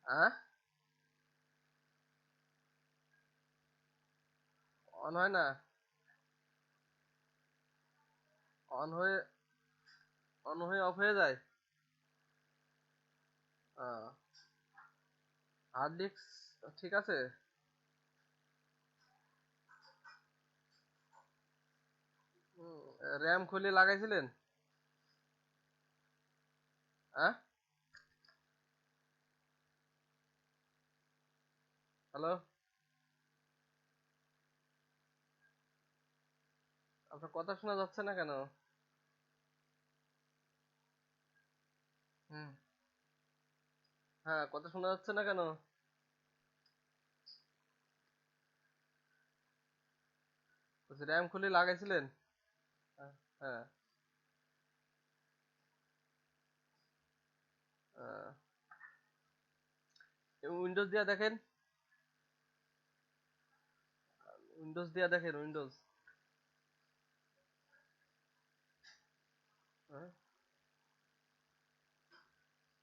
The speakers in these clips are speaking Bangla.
হ্যাঁ, অন হয় না, অন হয়ে অন হয়ে অফ হয়ে যায়। হার্ড ডিস্ক ঠিক আছে। র্যাম খুলে লাগাইছিলেন? হ্যাঁ, হ্যালো, আপনার কথা শোনা যাচ্ছে না কেন? হুম, হ্যাঁ, কথা শোনা যাচ্ছে না কেন? বলছি র্যাম খুলে লাগাইছিলেন? হ্যাঁ, হ্যাঁ, উইন্ডোজ দিয়া দেখেন, উইন্ডোজ দিয়া দেখেন, উইন্ডোজ। হ্যাঁ,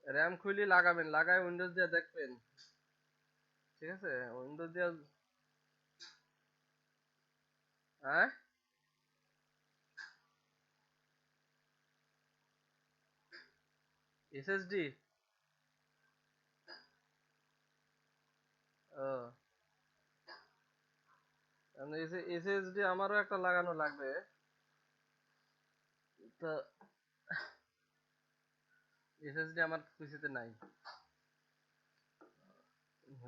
র্যাম খুলে লাগাবেন, লাগায় উইন্ডোজ দিয়া দেখবেন। ঠিক আছে, উইন্ডোজ দিয়া। হ্যাঁ, এসএসডি। ও, এসএসডি আমারও একটা লাগানো লাগবে। তো এসএসডি আমার পিসিতে নাই।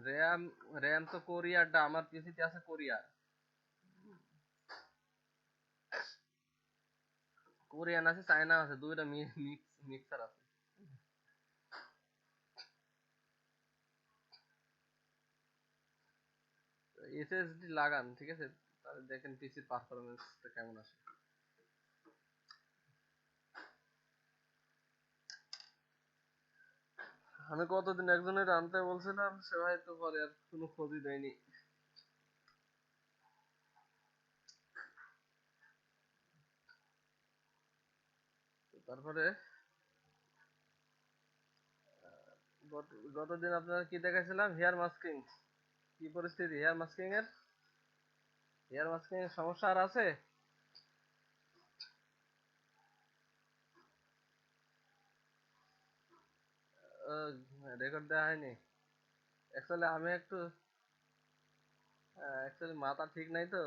র্যাম র্যাম তো কোরিয়ারটা আমার পিসিতে আছে, কোরিয়ার। কোরিয়ান আছে, চায়না আছে, দুইটা মিক্সার আছে। এসএসডি লাগান, ঠিক আছে, তাহলে দেখেন পিসির পারফরমেন্সটা কেমন আসে। আমি কতদিন একজনের আনতে বলছিলাম, সে ভাই তো পরে আর কোনো খোঁজই দেয়নি। তারপরে গতদিন আপনারা কি দেখাইছিলাম, হেয়ার মাস্কিং। কি পরিস্থিতি হেয়ার মাস্কিং এর? হেয়ার মাস্কিং এর সমস্যা আর আছে? রেকর্ড দেওয়া হয়নি। অ্যাকচুয়ালি আমি একটু মাথা ঠিক নাই তো,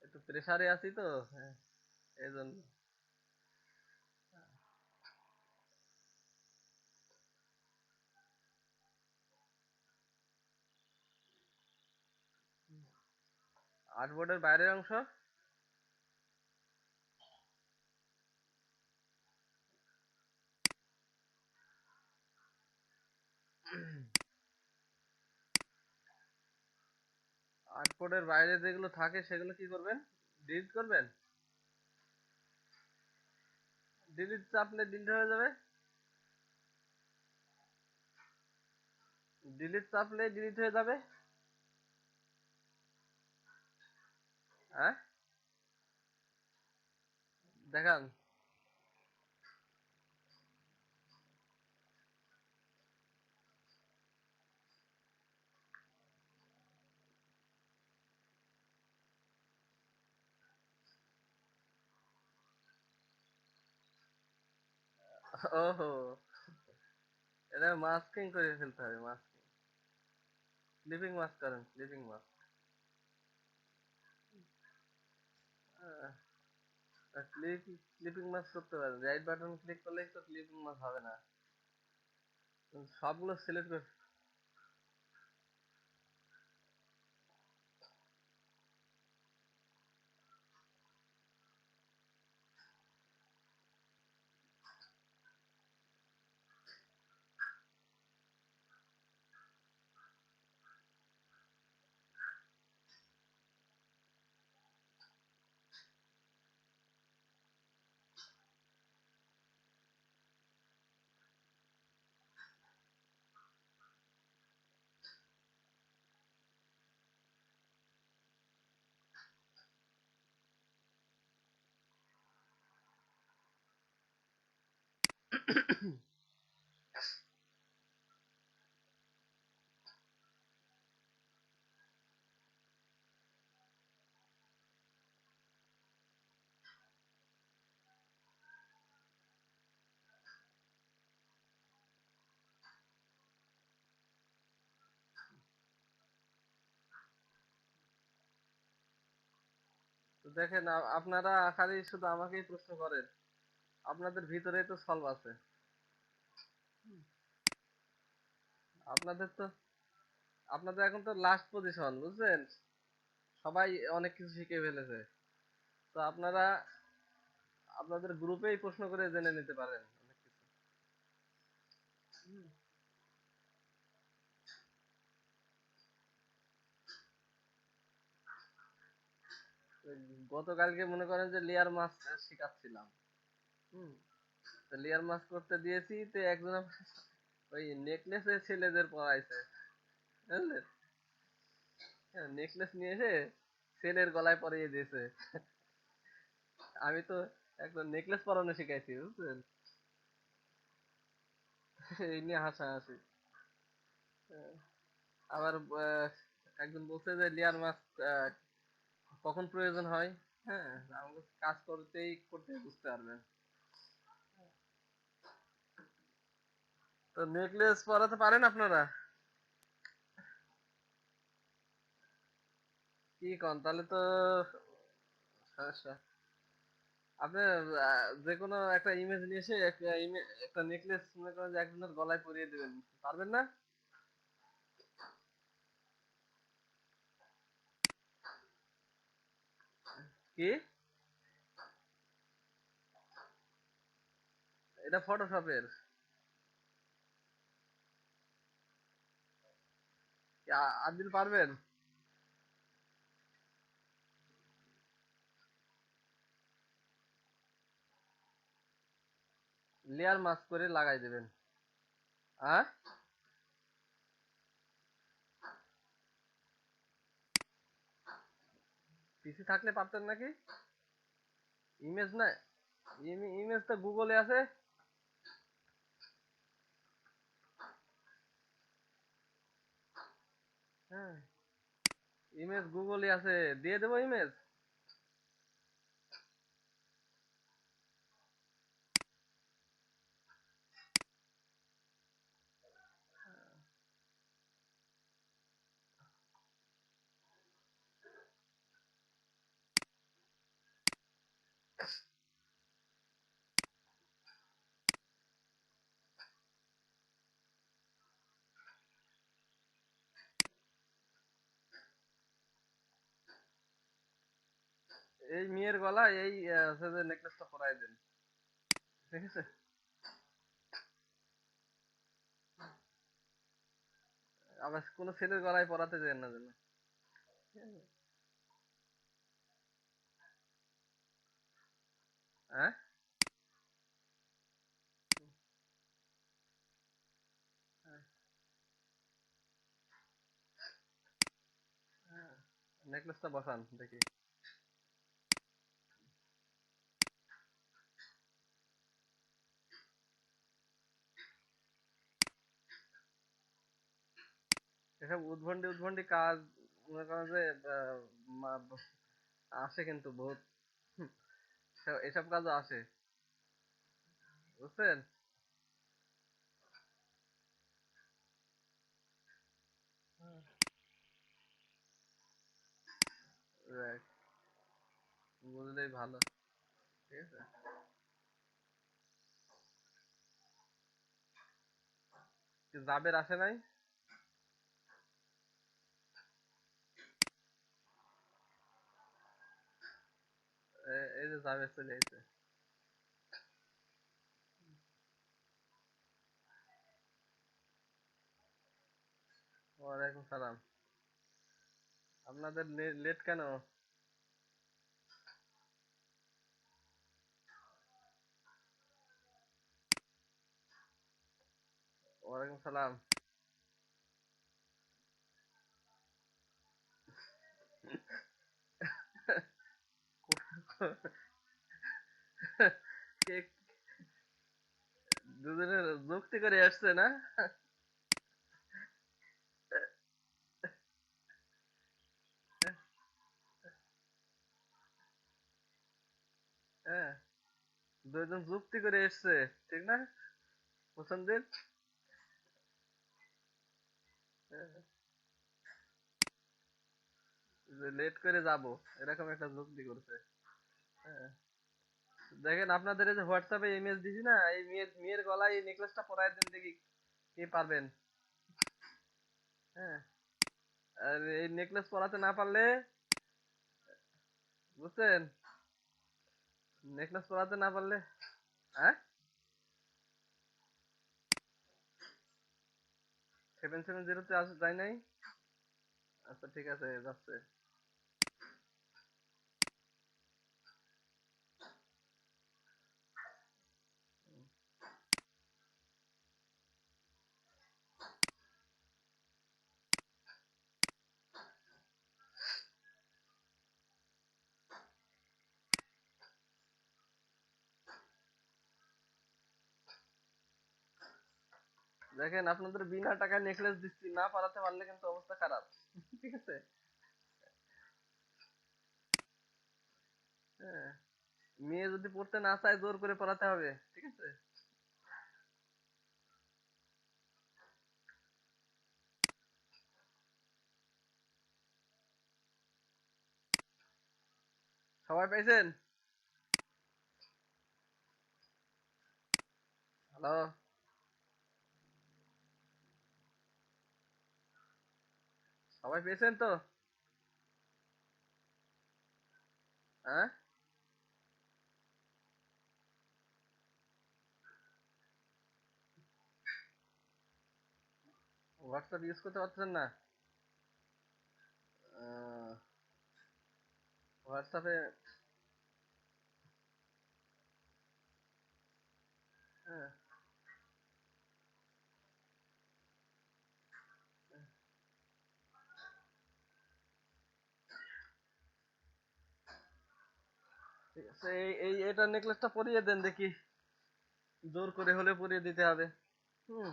একটু প্রেসারে আছি তো, এই জন্য। 8 বোর্ডের বাইরের অংশ। আট বোর্ডের বাইরে যেগুলো থাকে সেগুলো কি করবেন? ডিলিট করবেন? ডিলিট চাপলে ডিলিট হয়ে যাবে। ডিলিট চাপলে ডিলিট হয়ে যাবে। হ্যাঁ, দেখান। ওহো, এটা মাস্কিং করে ফেলতে হবে, মাস্কিং। স্লিপিং মাস্ক করেন, স্লিপিং মাস্ক। স্লিপিং মাস্ক করতে পারেন, রাইট বাটন ক্লিক করলেই তো স্লিপিং মাস্ক হবে না। সবগুলো সিলেক্ট করে। দেখেন আপনারা খালি শুধু আমাকেই প্রশ্ন করেন, আপনাদের ভিতরেই তো সলভ আছে। আপনাদের তো আপনাদের এখন তো লাস্ট পজিশন, বুঝছেন? সবাই অনেক কিছু শিখে ফেলেছে। তো আপনারা আপনাদের গ্রুপেই প্রশ্ন করে জেনে নিতে পারেন অনেক কিছু। তো গতকালকে মনে করেন যে লেয়ার মাছ শিখাচ্ছিলাম। হুম। তো লেয়ার মাছ করতে দিয়েছি, তো একজন ওই নেকলেসে ছেলেদের পরাইছে, বুঝলেন? নেকলেস নিয়ে এসে ছেলের গলায় পরিয়ে দিয়েছে। আমি তো একদম নেকলেস পরানো শিখাইছি, বুঝছেন? এই নিয়ে হাসাহাসি। আবার একজন বলছে যে লেয়ার মাছ আহ, কখন প্রয়োজন হয়। হ্যাঁ, আমাকে কাজ করতেই করতে বুঝতে পারবেন। তো নেকলেস পরাতে পারেন আপনারা? কি কন, তাহলে তো সমস্যা। আপনি যে কোনো একটা ইমেজ নিয়ে এসে একটা নেকলেস মনে করেন যে একজনের গলায় পরিয়ে দিবেন, পারবেন না? কি? এটা ফটোশপের? আদিল পারবেন? লেয়ার মাস্ক করে লাগাই দেবেন। হ্যাঁ, পিসি থাকলে পারতেন নাকি? ইমেজ না, ইমেজ তো গুগলে আছে। হ্যাঁ, ইমেজ গুগলে আছে, দিয়ে দেবো ইমেজ। এই মেয়ের গলায় এই হচ্ছে যে নেকলেসটা পরাই দেন, ঠিক আছে? আবার কোনো ছেলের গলায় পরাতে দেন না যেন। হ্যাঁ, নেকলেসটা বসান দেখি। এসব উদ্ভন্ডি উদ্ভন্ডি কাজ মনে করেন যে মা- আসে কিন্তু বহুত। হুম, এসব কাজও আসে, বুঝছেন? Right, বুঝলেই ভালো, ঠিক আছে? কি জাবের আসে নাই? এই যে জাবের চলে এসেছে। ওয়ালাইকুম সালাম। আপনাদের লেট কেন? ওয়ালাইকুম সালাম। কে দুজনের যুক্তি করে আসছে না? হ্যাঁ, দুজন যুক্তি করে এসছে, ঠিক না? পছন্দের। যে লেট করে যাব, এরকম একটা যুক্তি করছে। হ্যাঁ, দেখেন আপনাদের এই যে হোয়াটসঅ্যাপে ইমেজ দিছি না, এই মেয়ের গলায় এই নেকলেসটা পরায় দেন দেখি কে পারবেন। হ্যাঁ, আর এই নেকলেস পরাতে না পারলে, বুঝছেন, নেকলেস পরাতে না পারলে, হ্যাঁ, 770 আসে যায় নাই। আচ্ছা ঠিক আছে, যাচ্ছে। দেখেন আপনাদের বিনা টাকায় নেকলেস দিচ্ছি, না পারাতে পারলে কিন্তু অবস্থা খারাপ। ঠিক আছে। হ্যাঁ, মেয়ে যদি পড়তে না চায় জোর করে পড়াতে হবে, ঠিক আছে। সবাই পাইছেন? হ্যালো, সবাই পেয়েছেন তো? হ্যাঁ, হোয়াটসঅ্যাপ ইউজ করতে পারছেন না? হোয়াটসঅ্যাপে, হ্যাঁ, ঠিক আছে, এই এই এটা নেকলেসটা পরিয়ে দেন দেখি, জোর করে হলে পরিয়ে দিতে হবে। হুম।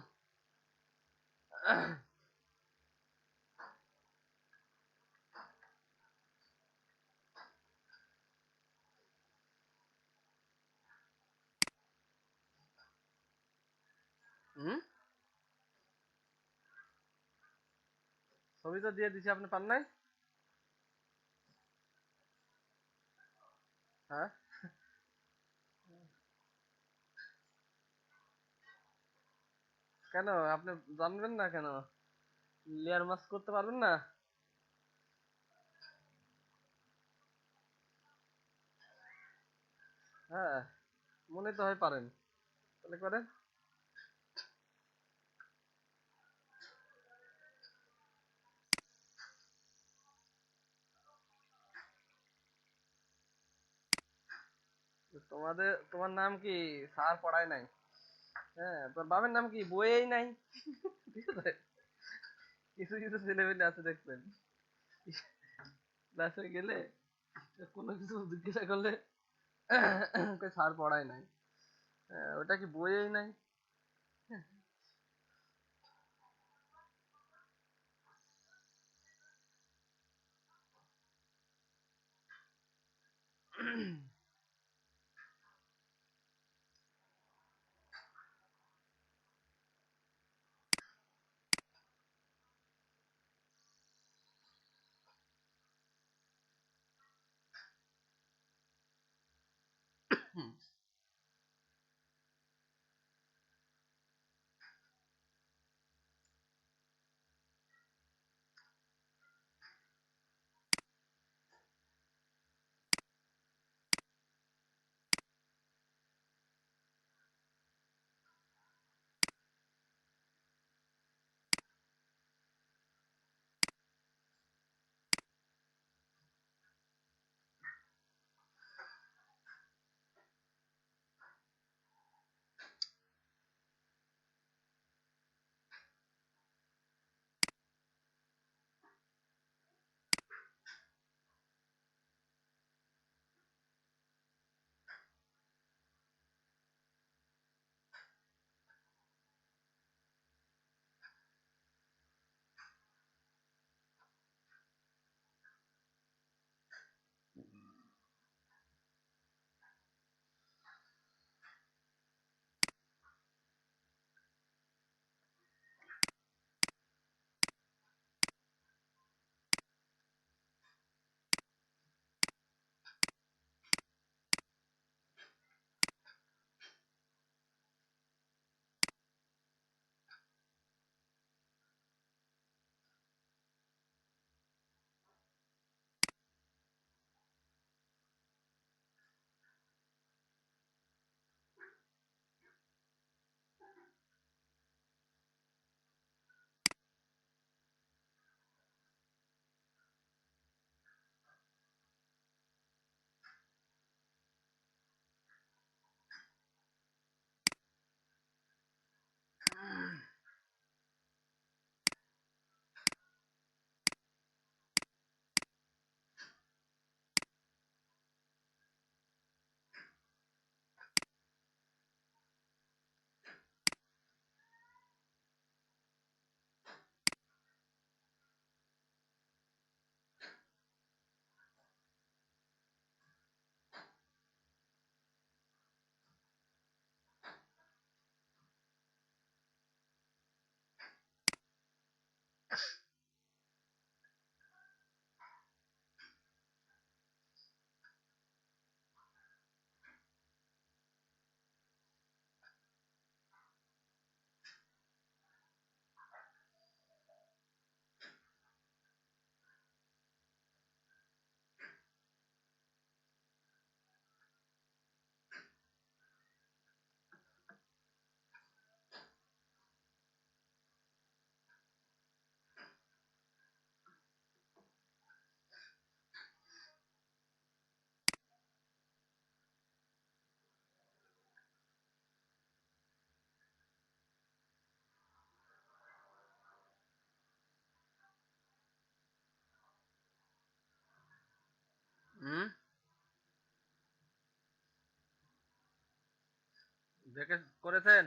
হুম, ছবি তো দিয়ে দিছি, আপনি পান নাই? হ্যাঁ, কেন আপনি জানবেন না কেন? লেয়ার মাস্ক করতে পারবেন না? হ্যাঁ, মনে তো হয় পারেন, তাহলে করেন। তোমার নাম কি? স্যার পড়ায় নাই? হ্যাঁ, তোর বাবার নাম কি? বইয়েই নাই। ঠিক আছে। কিছু কিছু ছেলেমেয়ে আছে দেখবেন, ক্লাসে গেলে কোনো কিছু জিজ্ঞাসা করলে কয় স্যার পড়ায় নাই। হ্যাঁ, ওটা কি বইয়েই নাই? দেখে করেছেন?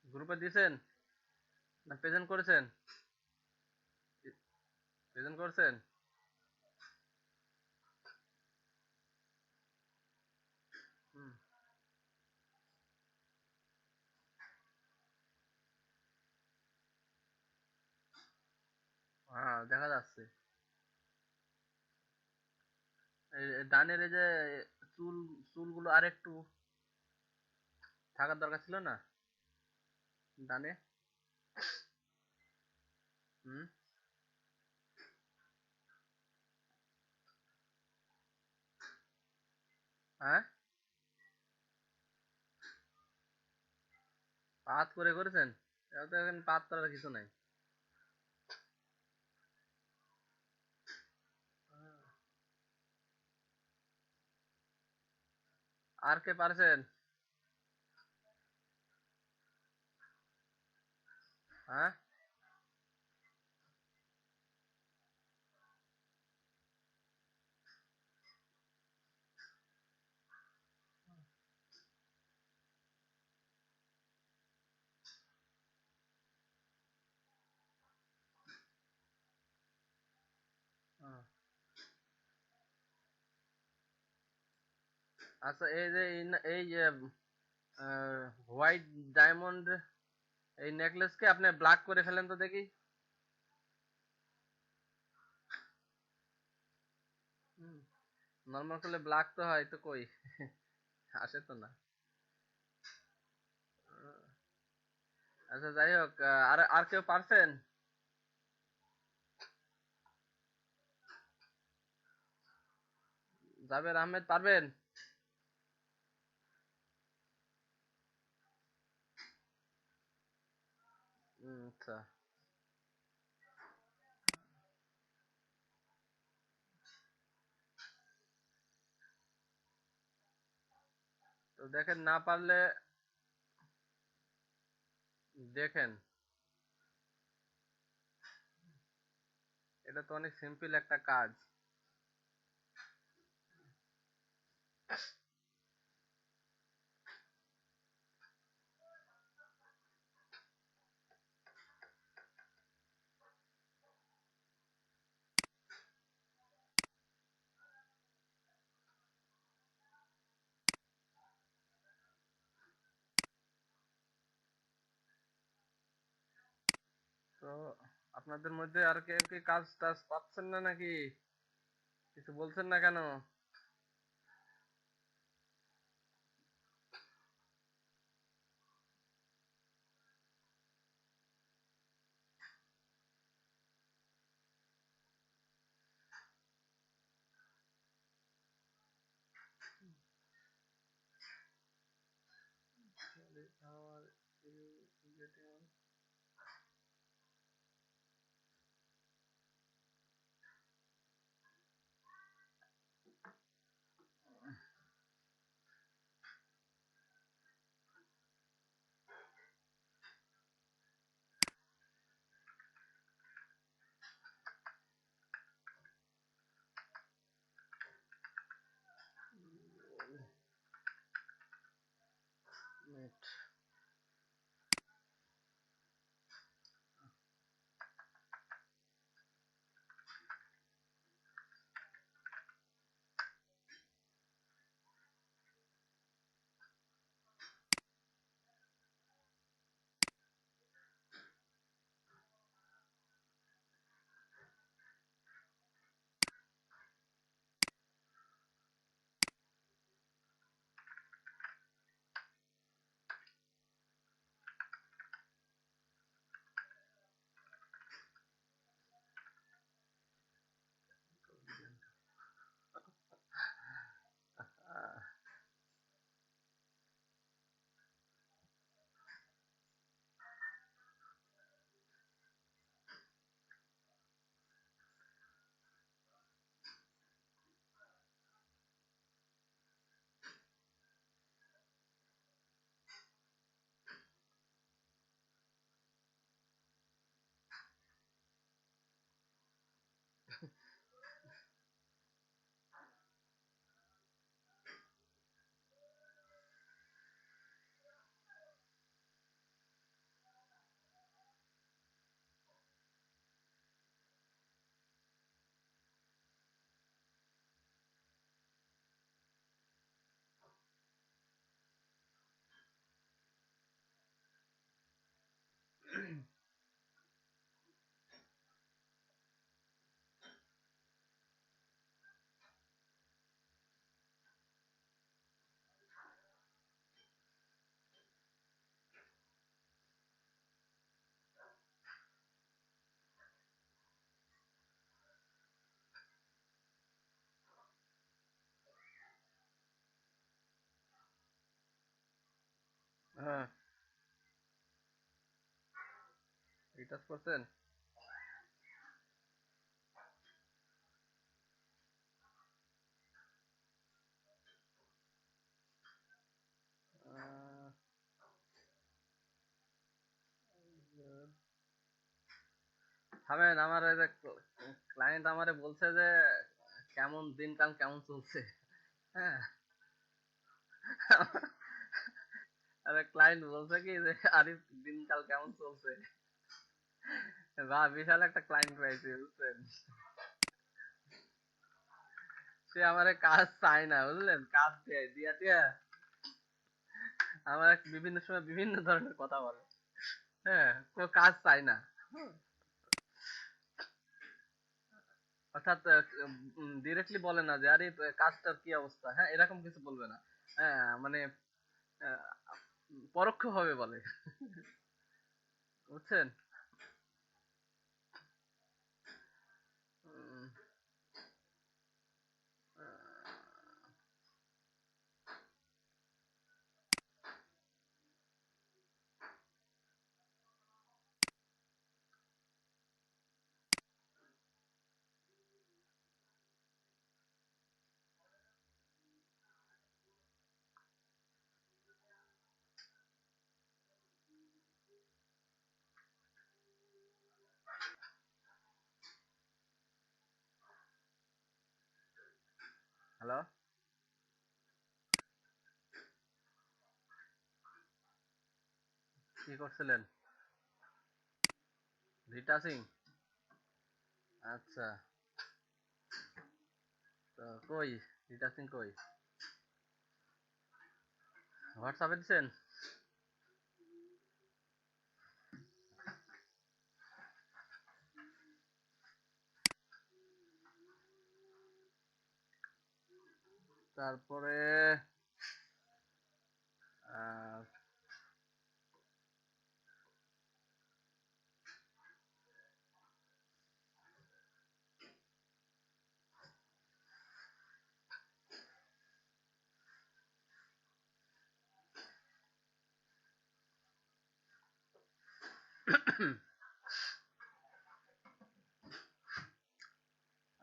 গ্রুপে দিয়েছেন না প্রেজেন্ট করেছেন? প্রেজেন্ট করছেন? হুম। হ্যাঁ, দেখা যাচ্ছে। ডানের এই যে চুল, চুলগুলো আরেকটু থাকার দরকার ছিল না ডানে? হুম। হ্যাঁ, পাত করে করেছেন? এটা তো এখন পাত করার কিছু নাই। আর কে পারছেন? হ্যাঁ। হ্যাঁ। আচ্ছা, এই যে এই যে হোয়াইট ডায়মন্ড এই নেকলেসকে আপনি ব্ল্যাক করে ফেলেন তো দেখি। নর্মাল করলে ব্ল্যাক তো হয় তো কই? আসে তো না। আচ্ছা, যাই হোক, আর আর কেউ পারছেন? জাবের আহমেদ পারবেন? আচ্ছা। তো দেখেন, না পারলে দেখেন, এটা তো অনেক সিম্পল একটা কাজ। তো আপনাদের মধ্যে আর কেউ কি কাজ টাজ পাচ্ছেন না নাকি? কিছু বলছেন না কেন? How are you getting on? Wait. হ্যাঁ, রিটাচ করছেন। আহ, থামেন, আমার এই যে ক্লায়েন্ট আমারে বলছে যে কেমন দিনকাল কেমন চলছে। হ্যাঁ, আরে ক্লায়েন্ট বলছে কি যে আরিফ দিনকাল কেমন চলছে। বা বিশাল একটা ক্লায়েন্ট পাইছি বুঝছেন। সে আমারে কাজ চায় না বুঝলেন, কাজ দেয় দিয়া দিয়া আমার বিভিন্ন সময় বিভিন্ন ধরনের কথা বলে। হ্যাঁ, কোনো কাজ চায় না। অর্থাৎ ডিরেক্টলি বলে না যে আরে কাজটার কি অবস্থা, হ্যাঁ এরকম কিছু বলবে না। হ্যাঁ মানে আহ, পরোক্ষ ভাবে বলে, বুঝছেন। উম, হ্যালো, কি করছিলেন? রিটাচিং। আচ্ছা, তো কই রিটাচিং কই? হোয়াটসঅ্যাপে দিছেন? তারপরে আহ,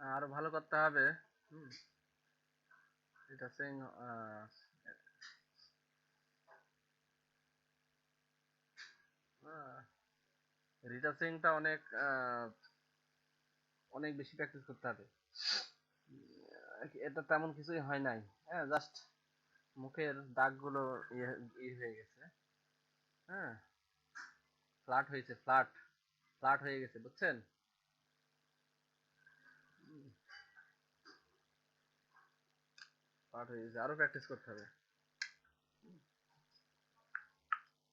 আরো ভালো করতে হবে। হুম, রিটাচিং রিটাচিংটা অনেক অনেক বেশি প্র্যাকটিস করতে হবে। এটা তেমন কিছুই হয় নাই। হ্যাঁ, জাস্ট মুখের দাগগুলো ইয়ে ইয়ে হয়ে গেছে। হ্যাঁ, ফ্ল্যাট হয়েছে, ফ্ল্যাট ফ্ল্যাট হয়ে গেছে বুঝছেন। ফ্ল্যাট হয়ে গেছে, আরো প্র্যাকটিস করতে হবে।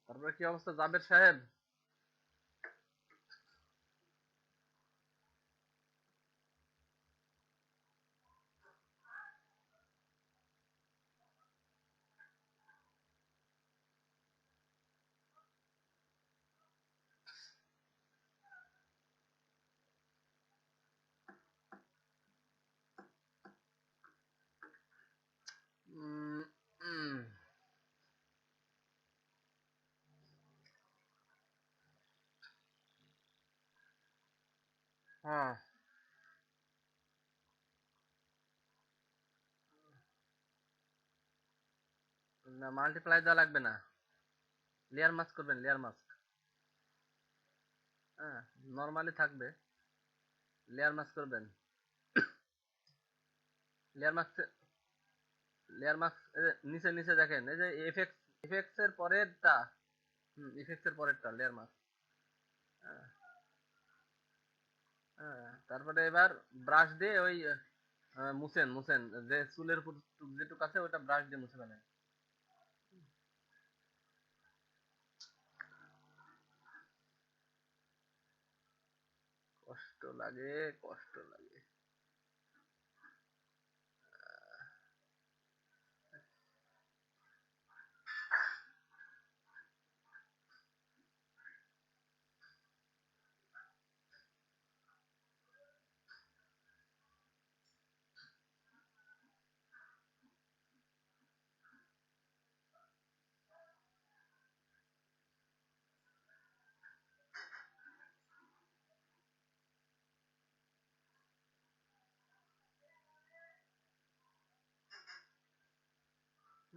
তারপরে কি অবস্থা জাবের সাহেব? উম, উম, হ্যাঁ, না মাল্টিপ্লাই দেওয়া লাগবে না, লেয়ার মাস্ক করবেন, লেয়ার মাস্ক। হ্যাঁ, নর্মালি থাকবে, লেয়ার মাস্ক করবেন। লেয়ার মাস্ক, লেয়ার মাস্ক নিচে নিচে দেখেন এই যে এফেক্টস, এফেক্টস এর পরেরটা। ইফেক্টস এর পরেরটা লেয়ার মাস্ক। হ্যাঁ, হ্যাঁ, তারপরে এবার ব্রাশ দিয়ে ওই মুছেন মুছেন, যে চুলের উপর যেটুকু আছে ওটা ব্রাশ দিয়ে মুছে ফেলেন। কষ্ট লাগে, কষ্ট লাগে।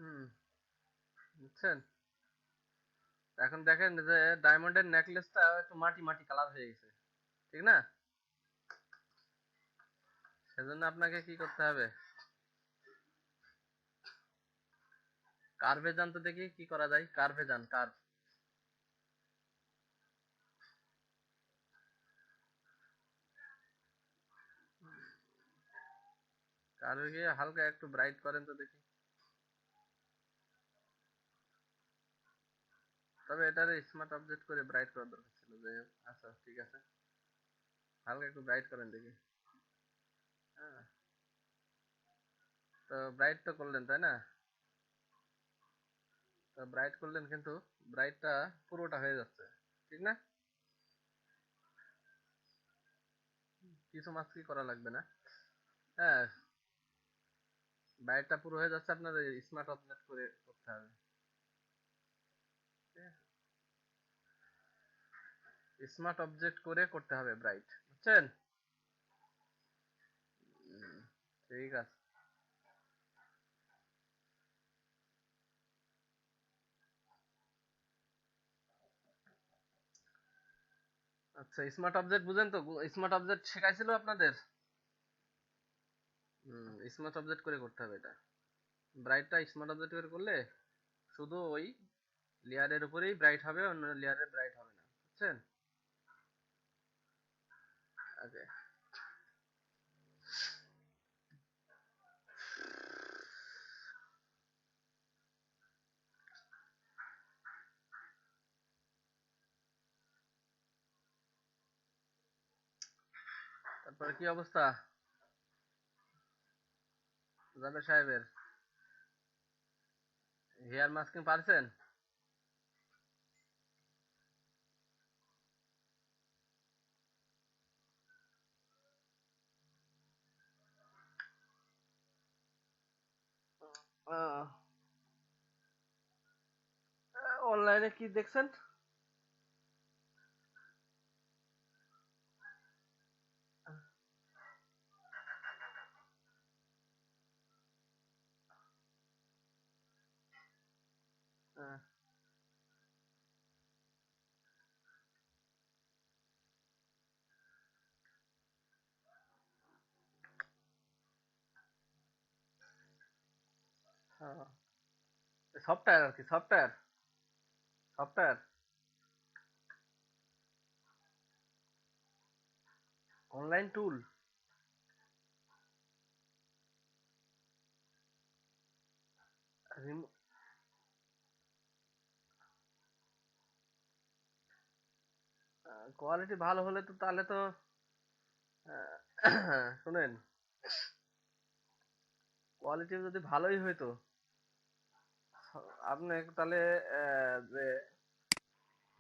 হুম, বুঝছেন? এখন দেখেন যে ডায়মন্ডের নেকলেসটা একটু মাটি মাটি কালার হয়ে গেছে, ঠিক না? সেজন্য আপনাকে কি করতে হবে, কার্ভে যান তো দেখি কি করা যায়, কার্ভে যান, কার্ভ। কার্ভে গিয়ে হালকা একটু ব্রাইট করেন তো দেখি। তবে এটারে স্মার্ট অবজেক্ট করে ব্রাইট করার দরকার ছিল, যাই হোক। আচ্ছা ঠিক আছে, হালকা একটু ব্রাইট করেন দেখি। হ্যাঁ, তো ব্রাইট তো করলেন তাই না? তো ব্রাইট করলেন কিন্তু ব্রাইটটা পুরোটা হয়ে যাচ্ছে, ঠিক না? কিছু মাস্কি করা লাগবে না। হ্যাঁ, ব্রাইটটা পুরো হয়ে যাচ্ছে, আপনার স্মার্ট অবজেক্ট করে করতে হবে। স্মার্ট অবজেক্ট করে করতে হবে ব্রাইট, বুঝছেন? হুম, ঠিক আছে। আচ্ছা, স্মার্ট অবজেক্ট বুঝেন তো? স্মার্ট অবজেক্ট শেখাইছিল আপনাদের? স্মার্ট অবজেক্ট করে করতে হবে এটা। ব্রাইটটা স্মার্ট অবজেক্ট করে করলে শুধু ওই লেয়ারের উপরেই ব্রাইট হবে, অন্য লেয়ারে ব্রাইট হবে না, বুঝছেন? ওকে। তারপরে কি অবস্থা জাবের সাহেবের? হেয়ার মাস্কিং পারছেন? অনলাইনে কি দেখছেন? আহ, আহ, সফটওয়্যার আর কি, software, software, online tool. Quality ভালো হলে তো তাহলে তো শুনেন, কোয়ালিটি যদি ভালোই হইতো, আপনি তাহলে যে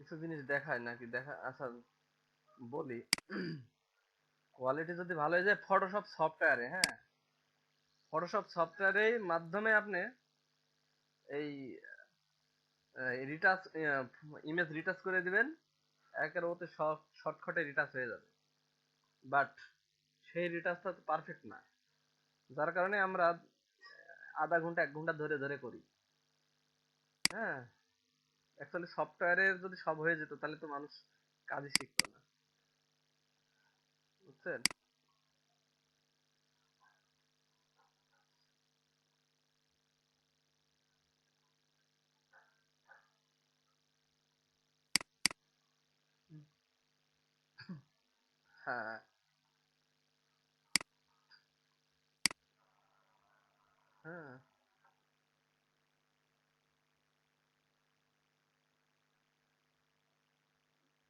কিছু জিনিস দেখায় নাকি, দেখা, আচ্ছা বলি। কোয়ালিটি যদি ভালো হয়ে যায়, ফটোশপ সফটওয়্যারে, হ্যাঁ, ফটোশপ সফটওয়্যারের মাধ্যমে আপনি এই রিটাচ, ইমেজ রিটাচ করে দিবেন, একের ওতে শর্টকাটে রিটাচ হয়ে যাবে। বাট সেই রিটাচটা তো পারফেক্ট না, যার কারণে আমরা আধা ঘন্টা 1 ঘন্টা ধরে ধরে করি। হ্যাঁ, অ্যাকচুয়ালি সফটওয়্যারের যদি সব হয়ে যেত তাহলে তো মানুষ কাজই শিখতো না, বুঝছেন? হ্যাঁ, হ্যাঁ,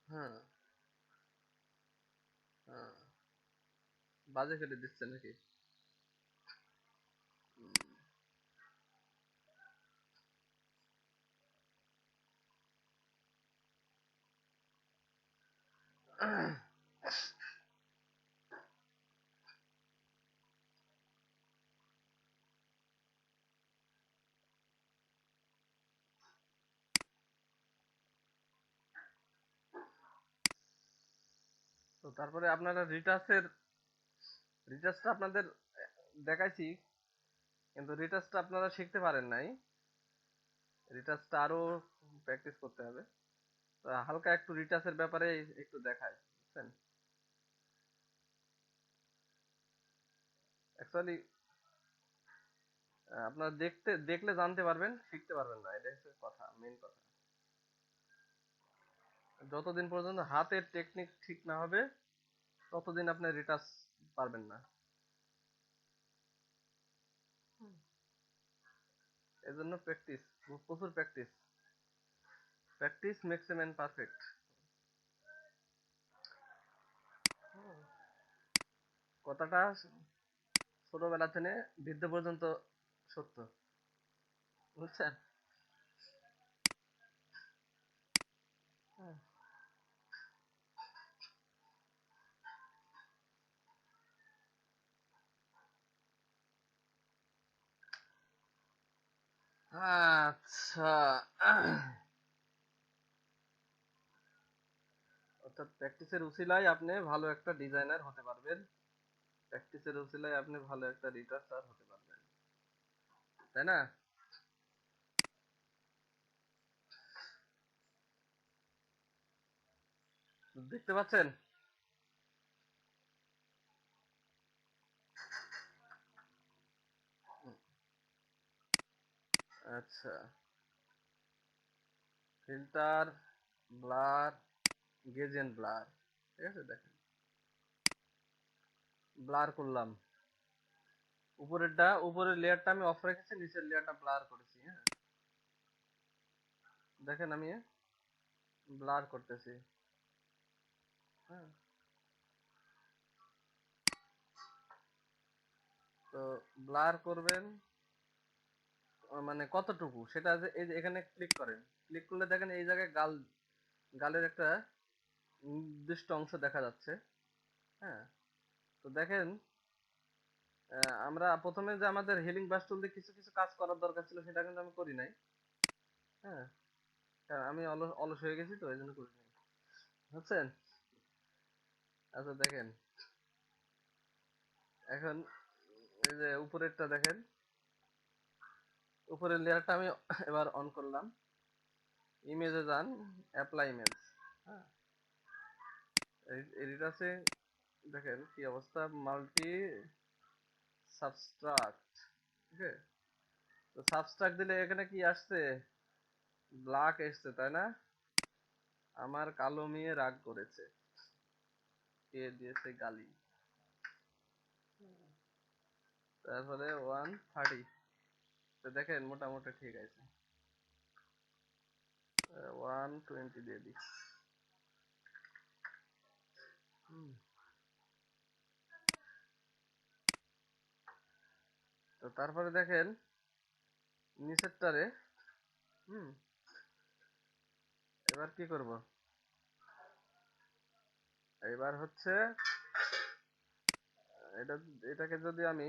হ্যাঁ, হ্যাঁ, বাজে ফেলে দিচ্ছে নাকি? তো তারপরে আপনারা রিটাচটা আপনাদের দেখাইছি, কিন্তু রিটাচটা আপনারা শিখতে পারেন নাই। রিটাচটা আরো প্র্যাকটিস করতে হবে। তো হালকা একটু রিটাচের ব্যাপারে একটু দেখায়, বুঝছেন? অ্যাকচুয়ালি আপনারা দেখলে জানতে পারবেন, শিখতে পারবেন না, এটা হচ্ছে কথা, মেইন কথা। যতদিন পর্যন্ত হাতের টেকনিক ঠিক না হবে ততদিন আপনি রিটাচ পারবেন না। এজন্য প্র্যাকটিস, প্রচুর practice. Practice makes a man perfect. কথাটা ছোটবেলা থেকে বৃদ্ধ পর্যন্ত সত্য, বুঝছেন? আচ্ছা, অর্থাৎ প্র্যাকটিসের উসিলায় আপনি ভালো একটা ডিজাইনার হতে পারবেন, প্র্যাকটিসের উসিলায় আপনি ভালো একটা রিটার্চার হতে পারবেন, তাই না? দেখতে পাচ্ছেন? আচ্ছা, filter, blur, gaze and blur, ঠিক আছে? দেখেন, ব্লার করলাম, উপরের লেয়ারটা আমি অফ রেখেছি, নিচের লেয়ারটা ব্লার করেছি। হ্যাঁ, দেখেন আমি ব্লার করতেছি। হ্যাঁ, তো ব্লার করবেন মানে কতটুকু সেটা, যে এই যে এখানে ক্লিক করেন, ক্লিক করলে দেখেন এই জায়গায় গালের একটা নির্দিষ্ট অংশ দেখা যাচ্ছে। হ্যাঁ, তো দেখেন আমরা প্রথমে যে আমাদের হিলিং ব্রাশ টুল দিয়ে কিছু কিছু কাজ করার দরকার ছিল সেটা কিন্তু আমি করি নাই। হ্যাঁ, কারণ আমি অলস হয়ে গেছি, তো এই জন্য করি নাই, বুঝছেন? আচ্ছা দেখেন, এখন এই যে উপরেরটা দেখেন, উপরের লেয়ারটা আমি এবার অন করলাম, ইমেজে যান, অ্যাপ্লাই ইমেজ। হ্যাঁ, এডিট আছে, দেখেন কি অবস্থা, মাল্টি সাবস্ট্রাক্ট, ঠিক আছে? তো সাবস্ট্রাক্ট দিলে এখানে কি আসছে, ব্ল্যাক এসছে, তাই না? আমার কালো মেয়ে রাগ করেছে, কে দিয়েছে গালি। তারপরে 130, তো দেখেন মোটামুটি ঠিক আছে। 120 দিয়ে দিই। তো তারপরে দেখেন নিচেরটারে, হুম, এবার কি করব, এবার হচ্ছে এটা, এটাকে যদি আমি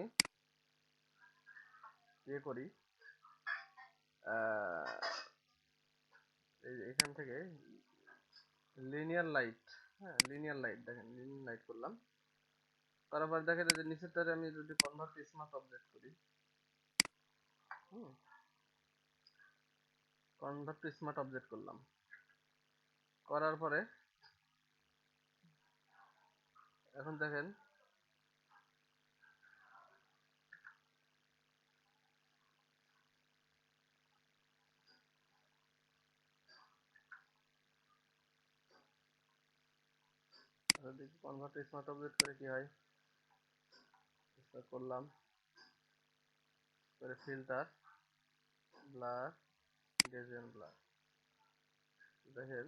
ইয়ে করি, এই যে এখান থেকে লিনিয়ার লাইট, হ্যাঁ লিনিয়ার লাইট, দেখেন লিনিয়ার লাইট করলাম, করার পর দেখেন এই যে নিচেরটারে আমি যদি কনভার্ট স্মার্ট অবজেক্ট করি, হুম, কনভার্ট টু স্মার্ট অবজেক্ট করলাম, করার পরে এখন দেখেন দেখি কনভার্ট টু স্মার্ট অবজেক্ট করে কি হয়। করলাম, করে ফিল্টার, ব্লার, গেজেন ব্লার, দেখেন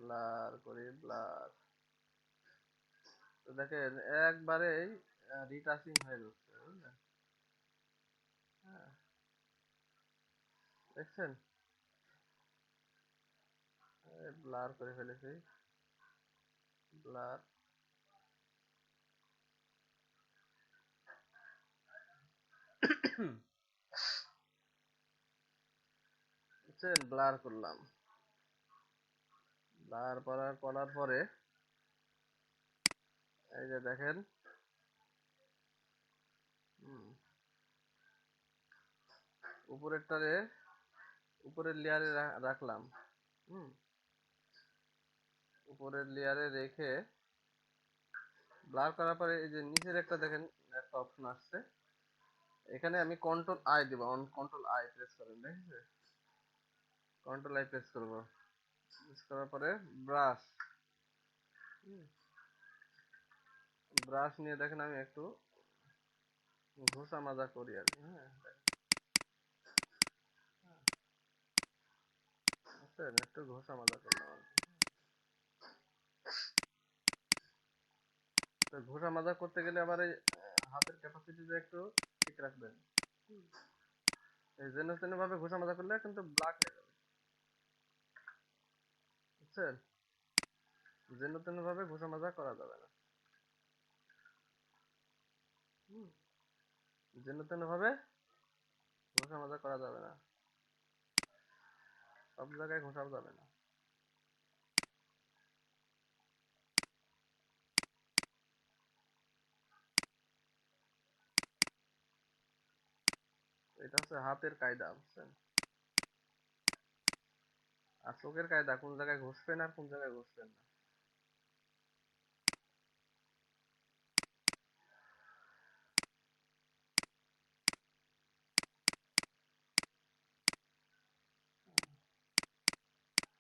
ব্লার করি, ব্লার, তো দেখেন একবারেই রিটাচিং হয়ে যাচ্ছে, বুঝলেন? হ্যাঁ, দেখছেন, ব্লার করে ফেলেছি, ব্লার, বুঝছেন, ব্লার করলাম, ব্লার করার পরে এই যে দেখেন, হুম, উপরেরটারে উপরের লেয়ারে রাখলাম। হুম, উপরের লেয়ারে রেখে ব্লার করার পরে এই যে নিচের একটা দেখেন একটা অপশন আসছে, এখানে আমি কন্ট্রোল আই দিব। কন্ট্রোল আই প্রেস করেন, দেখেছে? কন্ট্রোল আই প্রেস করব, প্রেস করার পরে ব্রাশ, ব্রাশ নিয়ে দেখেন আমি একটু ঘষা মাজা করি আর কি। হ্যাঁ, বুঝছেন? একটু ঘষা মাজা করলাম আর কি। তো ঘষা মাজা করতে গেলে আবার এই হাতের ক্যাপাসিটিটা একটু ঠিক রাখবেন। এই যেন তেন ভাবে ঘষা মাজা করলে কিন্তু ব্ল্যাক হয়ে যাবে, বুঝছেন? যেন তেন ভাবে ঘষা মাজা করা যাবে না। যেন তেন ভাবে ঘষা মাজা করা যাবে না, সব জায়গায় ঘষাও যাবে না। এটা হচ্ছে হাতের কায়দা, বুঝছেন? আর চোখের কায়দা, কোন জায়গায় ঘষবেন আর কোন জায়গায় ঘষবেন না।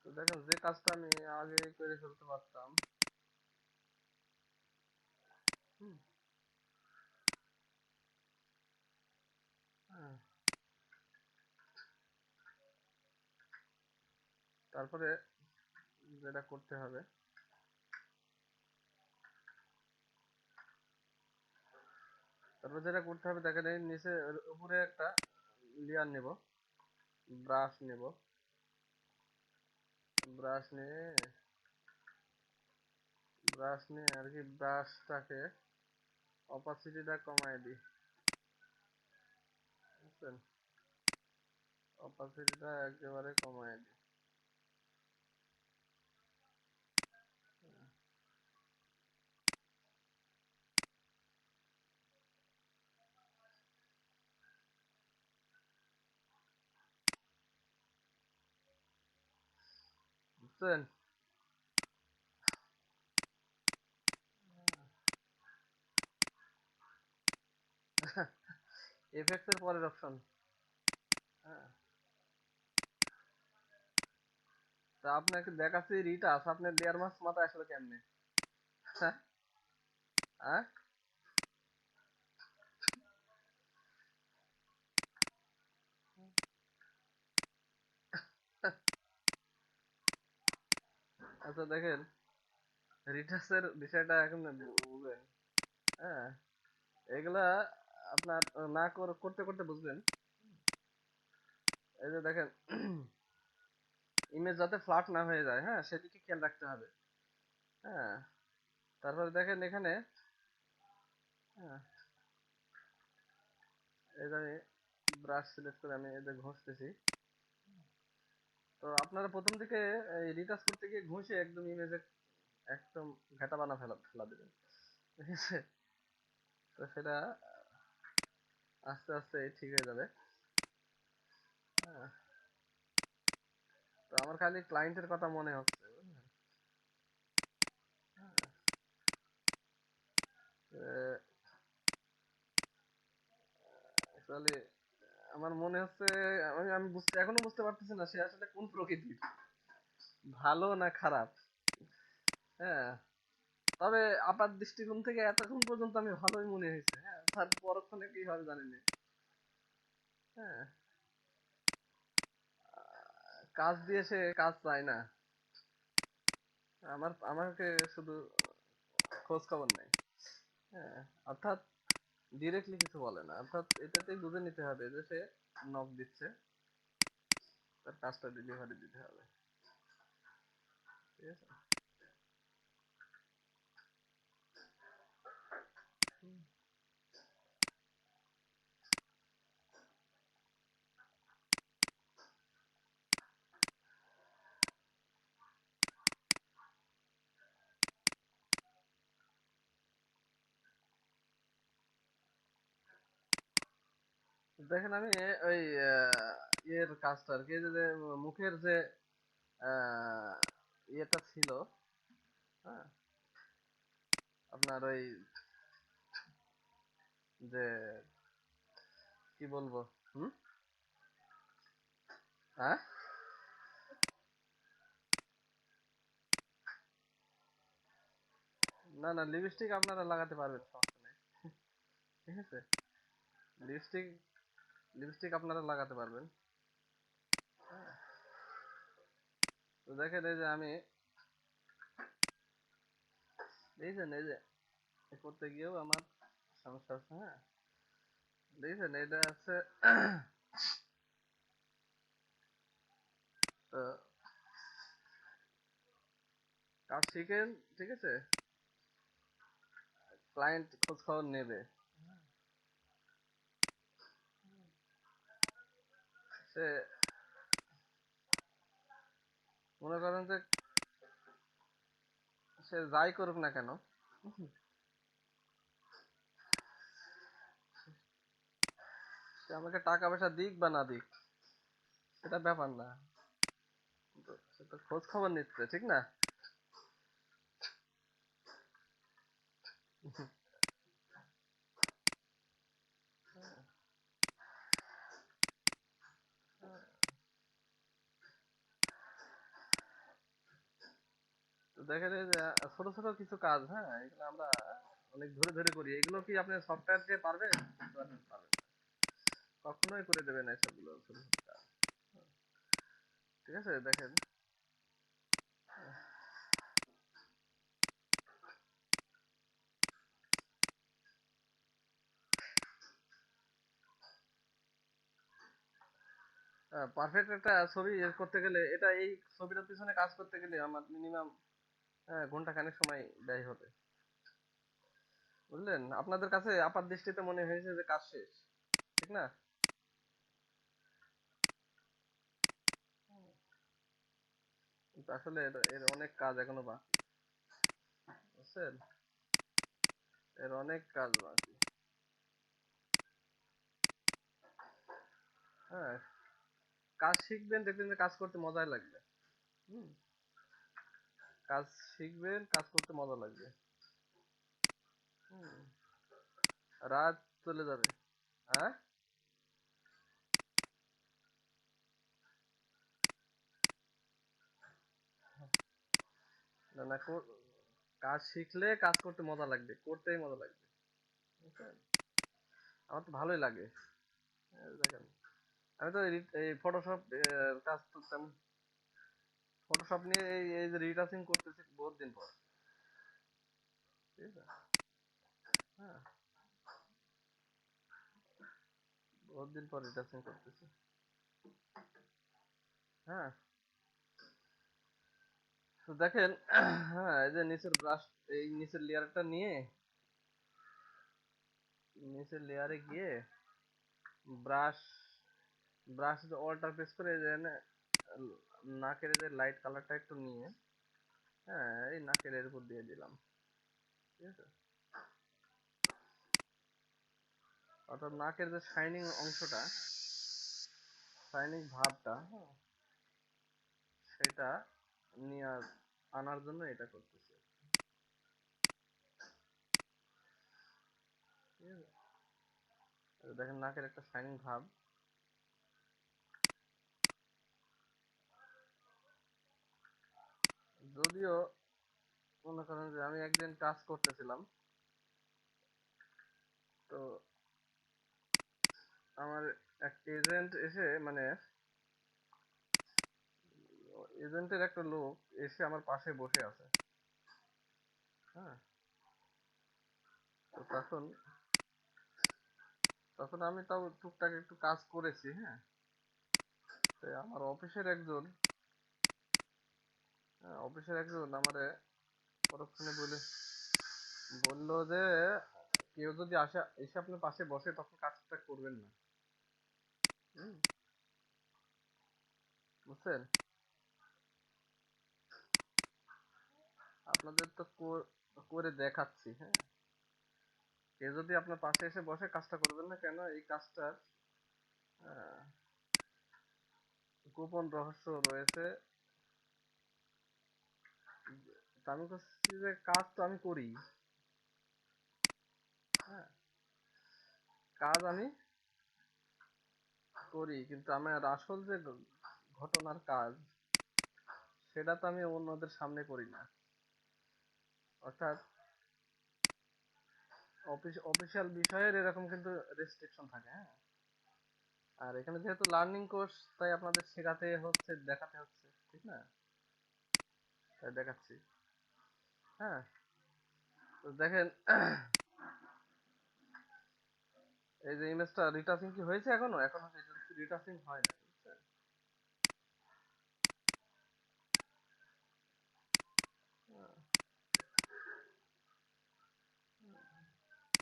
তো দেখেন, যে কাজটা আমি আগে করে ফেলতে পারতাম, হুম, হ্যাঁ, তারপরে যেটা করতে হবে, দেখেন এই নিচে উপরে একটা লেয়ার নেব, ব্রাশ নেব, ব্রাশ নিয়ে আর কি ব্রাশটাকে অপাসিটিটা কমায় দিই, বুঝছেন? অপাসিটিটা একেবারে কমায় দিই। বুঝছেন? এফেক্টস এর পরের অপশন। হ্যাঁ, তা আপনাকে দেখাচ্ছি রিটাস, আপনার লেয়ার মাস্ক মাথায় আসলে কেমনে? হ্যাঁ, হ্যাঁ? আচ্ছা দেখেন, রিটাসের বিষয়টা এখন বুঝবেন। হ্যাঁ, এগুলা আপনার না করতে করতে বুঝবেন। এই যে দেখেন, ইমেজ যাতে ফ্ল্যাট না হয়ে যায়, হ্যাঁ, সেদিকে খেয়াল রাখতে হবে। হ্যাঁ, তারপরে দেখেন এখানে, হ্যাঁ, এই যে আমি ব্রাশ সিলেক্ট করে আমি এই যে ঘষতেছি। তো আপনারা প্রথম দিকে এই রিটাচ করতে গিয়ে ঘষে একদম ইমেজে একদম ঘাটা বানা ফেলা ফেলা দেবেন, ঠিক আছে? তো সেটা আস্তে আস্তে ঠিক হয়ে যাবে। হ্যাঁ, তো আমার খালি ক্লায়েন্টের কথা মনে হচ্ছে, বুঝলেন? অ্যাকচুয়ালি আমার মনে হচ্ছে, আমি এখনো বুঝতে পারতেছি না সে আসলে কোন প্রকৃতির, ভালো না খারাপ। হ্যাঁ, তবে আপাত দৃষ্টিকোণ থেকে এতক্ষণ পর্যন্ত আমি ভালোই মনে হয়েছে। হ্যাঁ, তার পরক্ষণে কি হবে জানি না। হ্যাঁ, কাজ দিয়ে সে কাজ চায় না, আমাকে শুধু খোঁজ খবর নেই। হ্যাঁ, অর্থাৎ ডিরেক্টলি কিছু বলে না, অর্থাৎ এটাতেই বুঝে নিতে হবে যে সে নক দিচ্ছে, তার কাজটা ডেলিভারি দিতে হবে, ঠিক আছে? দেখেন আমি ওই ইয়ের কাজটা আর কি, এই যে মুখের যে আহ, ইয়েটা ছিল, হ্যাঁ, আপনার ওই যে কি বলবো, হুম, হ্যাঁ, না না লিপস্টিক আপনারা লাগাতে পারবেন, সমস্যা নেই, ঠিক আছে। লিপস্টিক লিপস্টিক আপনারা লাগাতে পারবেন। তো দেখেন এই যে আমি এই যে করতে গিয়েও আমার সমস্যা আছে, হ্যাঁ, দেখছেন এটা আছে। তো কাজ শিখেন, ঠিক আছে, ক্লায়েন্ট খোঁজ খবর নেবে, সে মনে করেন যে সে যাই করুক না কেন, সে আমাকে টাকা পয়সা দিক বা না দিক, সেটা ব্যাপার না, সে তো খোঁজ খবর নিচ্ছে, ঠিক না? তো দেখেন এই যে ছোট ছোট কিছু কাজ, হ্যাঁ, এগুলো আমরা অনেক ধরে ধরে করি, এগুলো কি আপনি সফটওয়্যার দিয়ে পারবেন? পারবেন পারবেন না। কখনোই করে দেবে না এসবগুলো ছোট ছোট কাজ, ঠিক আছে। দেখেন পারফেক্ট একটা ছবি করতে গেলে, এটা এই ছবিটার পিছনে কাজ করতে গেলে আমার মিনিমাম ঘন্টা খানেক সময় ব্যয় হবে, বুঝলেন? আপনাদের কাছে আপাত দৃষ্টিতে মনে হয়েছে যে কাজ শেষ, ঠিক না? কিন্তু আসলে এর অনেক কাজ এখনো বাকি, বুঝছেন? এর অনেক কাজ বাকি, হ্যাঁ। কাজ শিখবেন, দেখবেন যে কাজ করতে মজাই লাগবে। হুম, কাজ শিখবেন, কাজ করতে মজা লাগবে। হুম, রাত চলে যাবে, হ্যাঁ। না না, কাজ শিখলে কাজ করতে মজা লাগবে, করতেই মজা লাগবে, বুঝছেন? আমার তো ভালোই লাগে। দেখেন আমি তো এই ফটোশপ কাজ করতাম, ফটোশপ নিয়ে এই যে রিটাচিং করতেছি বহুত দিন পর, ঠিক আছে, হ্যাঁ, বহুত দিন পর রিটাচিং করতেছি, হ্যাঁ। তো দেখেন, হ্যাঁ, এই যে নিচের ব্রাশ, এই নিচের লেয়ারটা নিয়ে নিচের লেয়ারে গিয়ে ব্রাশ ব্রাশ যে অল্টার প্রেস করে এই যে নাকের যে লাইট কালারটা একটু নিয়ে, হ্যাঁ, এই নাকের এর উপর দিয়ে দিলাম, ঠিক আছে। অর্থাৎ নাকের যে শাইনিং অংশটা, শাইনিং ভাবটা, হ্যাঁ, সেটা নিয়ে আনার জন্য এটা করতেছি, ঠিক আছে। দেখেন নাকের একটা শাইনিং ভাব, যদিও মনে করেন যে আমি একদিন কাজ করতেছিলাম, তো আমার এক এজেন্ট এসে, মানে এজেন্টের একটা লোক এসে আমার পাশে বসে আছে, হ্যাঁ। তো তখন তখন আমি তাও টুকটাক একটু কাজ করেছি, হ্যাঁ। তো আমার অফিসের একজন আমারে পরক্ষণে বললো যে কেউ যদি এসে আপনার পাশে বসে তখন কাজটা করবেন না, হুম, বুঝছেন? আপনাদের তো করে দেখাচ্ছি, হ্যাঁ। কেউ যদি আপনার পাশে এসে বসে কাজটা করবেন না, কেন? এই কাজটা আহ, গোপন রহস্য রয়েছে। তা আমি করছি যে কাজ তো আমি করি, হ্যাঁ, কাজ আমি করি, কিন্তু আমার আসল যে ঘটনার কাজ সেটা তো আমি অন্যদের সামনে করি না। অর্থাৎ অফিসিয়াল বিষয়ের এরকম কিন্তু রেস্ট্রিকশন থাকে, হ্যাঁ। আর এখানে যেহেতু লার্নিং কোর্স, তাই আপনাদের শেখাতে হচ্ছে, দেখাতে হচ্ছে, ঠিক না? তাই দেখাচ্ছি। হ্যাঁ, তো দেখেন, এই যে ইমেজটা রিটাচিং কি হয়েছে এখনো? এখনো রিটাচিং হয় না, বুঝছেন? হ্যাঁ,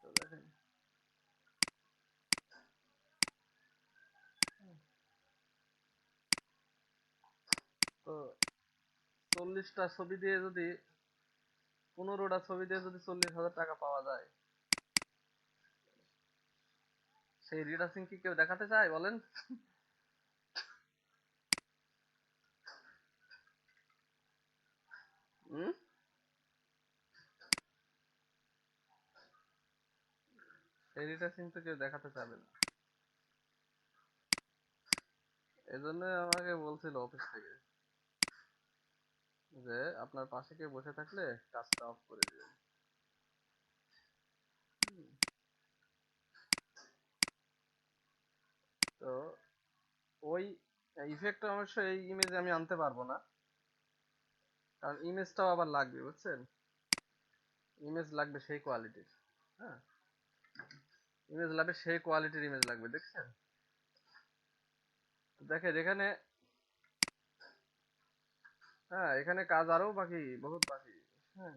তো দেখেন, তো 40টা ছবি দিয়ে যদি, 15টা ছবি দিয়ে যদি 40,000 টাকা পাওয়া যায়, সেই রিটাচিং কি কেউ দেখাতে চায় বলেন? হুম, সেই রিটাচিং তো কেউ দেখাতে চাবে না। এই জন্য আমাকে বলছিল অফিস থেকে যে আপনার পাশে কেউ বসে থাকলে কাজটা অফ করে দিবেন। তো ওই ইফেক্টটা অবশ্য এই ইমেজে আমি আনতে পারবো না, কারণ ইমেজটাও আবার লাগবে, বুঝছেন? ইমেজ লাগবে সেই কোয়ালিটির, হ্যাঁ, ইমেজ লাগবে সেই কোয়ালিটির ইমেজ লাগবে, দেখছেন? দেখেন এখানে, হ্যাঁ, এখানে কাজ আরো বাকি, বহুত বাকি। হ্যাঁ,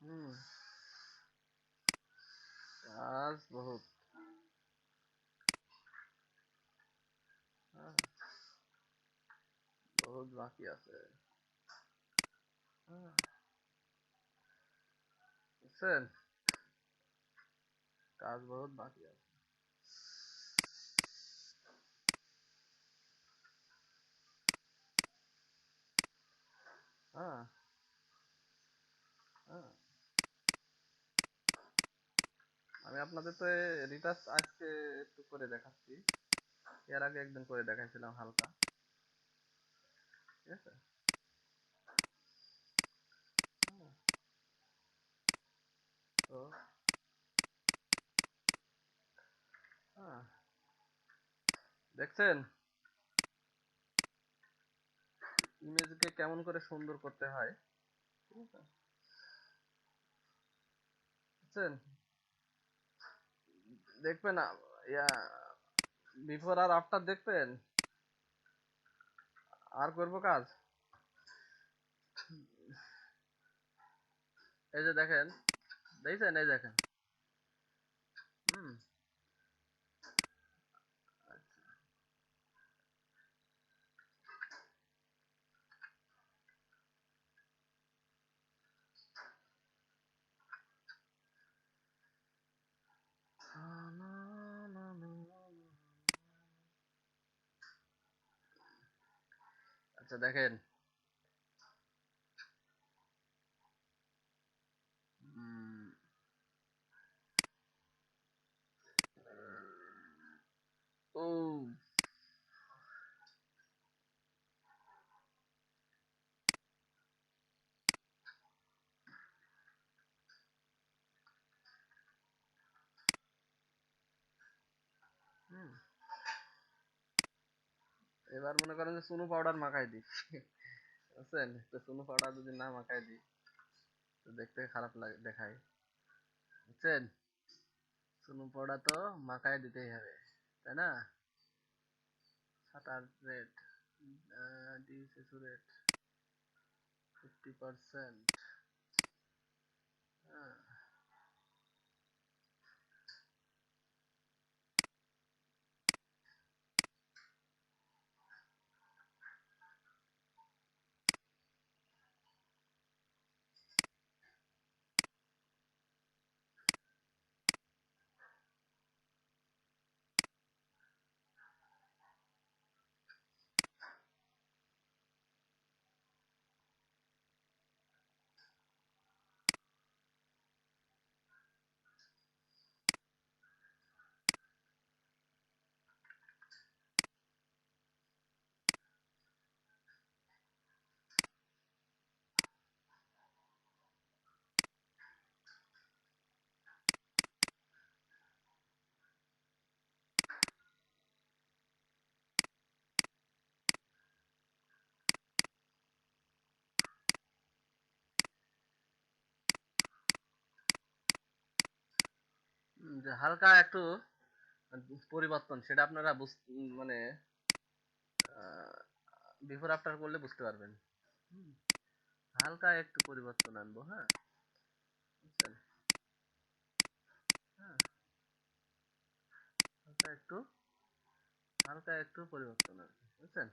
হুম, কাজ বহুত, হ্যাঁ, বহুত বাকি আছে, হ্যাঁ, বুঝছেন? কাজ বহুত বাকি আছে। হ্যাঁ, হ্যাঁ, আমি আপনাদের তো রিটাচ আজকে একটু করে দেখাচ্ছি, এর আগে একদিন করে দেখাইছিলাম হালকা, ঠিক আছে? হ্যাঁ, তো হ্যাঁ, দেখছেন ইমেজকে কেমন করে সুন্দর করতে হয়, ঠিক আছে? বুঝছেন? দেখবেন ইয়া, বিফোর আর আফটার দেখবেন, আর করবো কাজ। এই যে দেখেন, দেখছেন, এই দেখেন, হুম, আচ্ছা দেখেন, উম, ও, হুম, এবার মনে করেন যে চুনো পাউডার মাখাই দিই, বুঝছেন? তো চুনো পাউডার যদি না মাখাই দিই তো দেখতে খারাপ লাগে, দেখায়, বুঝছেন? চুনো পাউডার তো মাখাই দিতেই হবে, তাই না? Shutter rate, DSS rate 50%। যে হালকা একটু পরিবর্তন, সেটা আপনারা মানে বিফোর আফটার করলে বুঝতে পারবেন। হুম, হালকা একটু পরিবর্তন আনবো, হ্যাঁ, বুঝছেন? হ্যাঁ, হালকা একটু, হালকা একটু পরিবর্তন আনবো, বুঝছেন?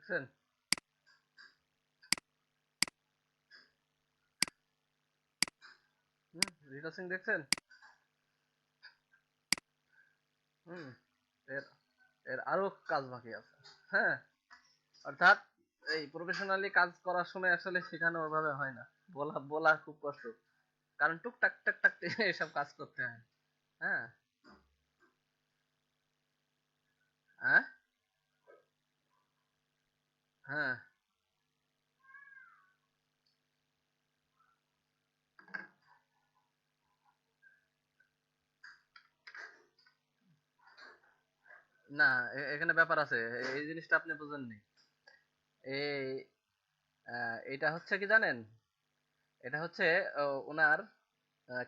দেখছেন? রিটাচিং দেখছেন? হুম এর এর আরো কাজ বাকি আছে। হ্যাঁ, অর্থাৎ এই প্রফেশনালি কাজ করার সময় আসলে শেখানো ওভাবে হয় না, বলা বলা খুব কষ্ট, কারণ টুকটাক টাক টাক এসব কাজ করতে হয়। হ্যাঁ। হ্যাঁ। হ্যাঁ। না, এখানে ব্যাপার আছে, এই জিনিসটা আপনি বুঝেননি। এই এটা হচ্ছে কি জানেন, এটা হচ্ছে ওনার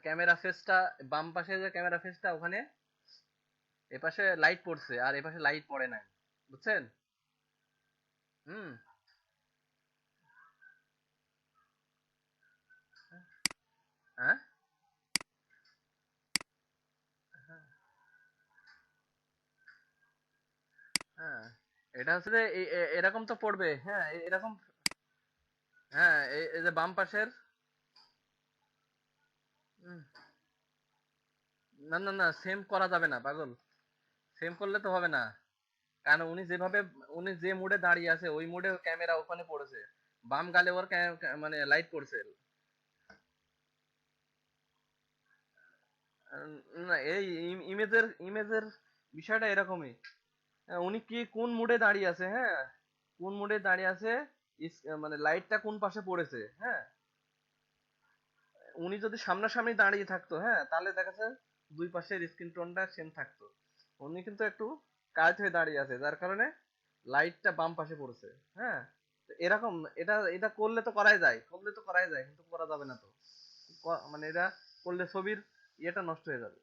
ক্যামেরা ফেসটা, বাম পাশে যে ক্যামেরা ফেসটা, ওখানে এপাশে লাইট পড়ছে আর এপাশে লাইট পড়ে নাই, বুঝছেন? হুম। হ্যাঁ। হ্যাঁ, এটা হচ্ছে যে এরকম তো পড়বে, হ্যাঁ এরকম। হ্যাঁ, এই যে বাম পাশের। হুম, না না না, সেম করা যাবে না পাগল, সেম করলে তো হবে না। কারণ উনি যেভাবে, উনি যে মুডে দাঁড়িয়ে আছে ওই মুডে ক্যামেরা ওখানে পড়েছে, বাম গালে ওর মানে লাইট পড়ছে। না, এই ইমেজের ইমেজের বিষয়টা এরকমই। উনি কি কোন মুডে দাঁড়িয়ে আছে, হ্যাঁ, কোন মুডে দাঁড়িয়ে আছে, মানে লাইটটা কোন পাশে পড়েছে, হ্যাঁ। উনি যদি সামনাসামনি দাঁড়িয়ে থাকতো, হ্যাঁ, তাহলে দেখা যায় দুই পাশের স্কিন টোনটা সেম থাকতো। উনি কিন্তু একটু কাত হয়ে দাঁড়িয়ে আছে, যার কারণে লাইটটা বাম পাশে পড়েছে। হ্যাঁ, তো এরকম, এটা এটা করলে তো করাই যায়, করলে তো করাই যায়, কিন্তু করা যাবে না তো। মানে এটা করলে ছবির ইয়েটা নষ্ট হয়ে যাবে।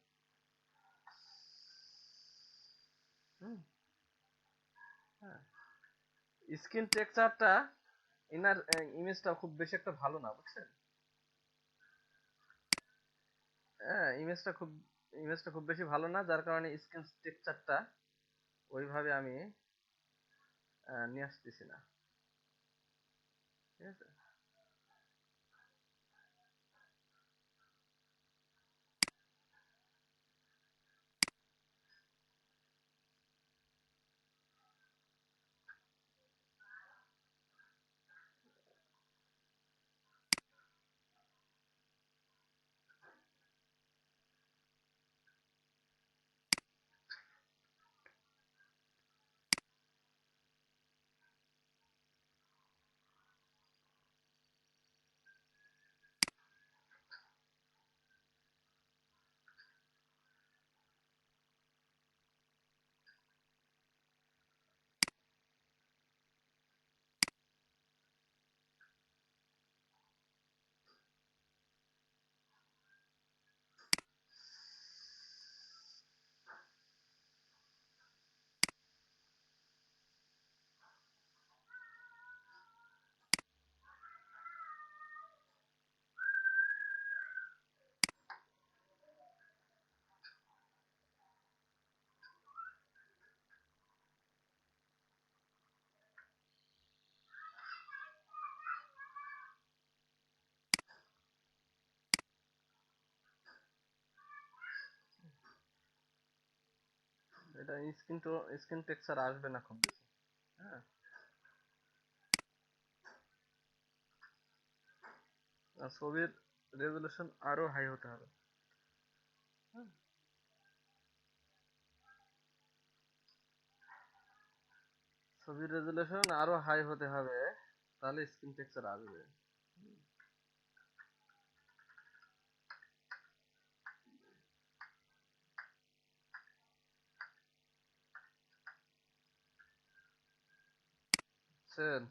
হুম। হ্যাঁ, স্কিন টেক্সচারটা, ইনার ইমেজটা খুব বেশি একটা ভালো না, বুঝছেন? হ্যাঁ, ইমেজটা খুব বেশি ভালো না, যার কারণে স্কিন টেক্সচারটা ওইভাবে আমি নিয়ে আসতেছি না। ঠিক আছে। এটা স্কিন টেক্সচার আসবে না খুব বেশি। হ্যাঁ, আর ছবির রেজলিউশন আরো হাই হতে হবে। হ্যাঁ, ছবির রেজলিউশন আরো হাই হতে হবে, তাহলে স্কিন টেক্সচার আসবে। বুঝছেন?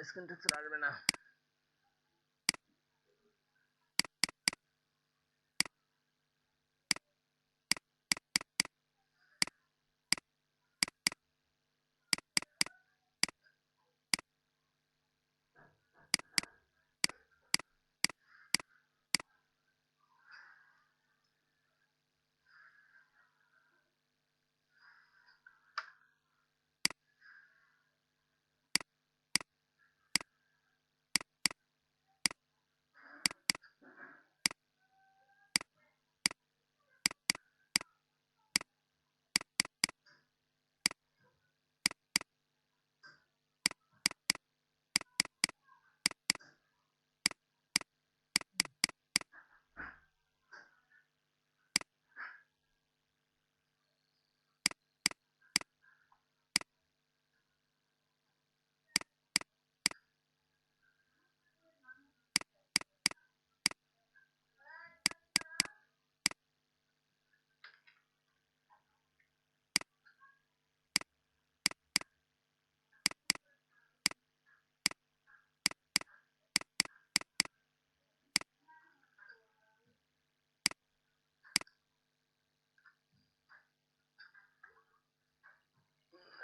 স্ক্রিন টেক্সচার আসবে না।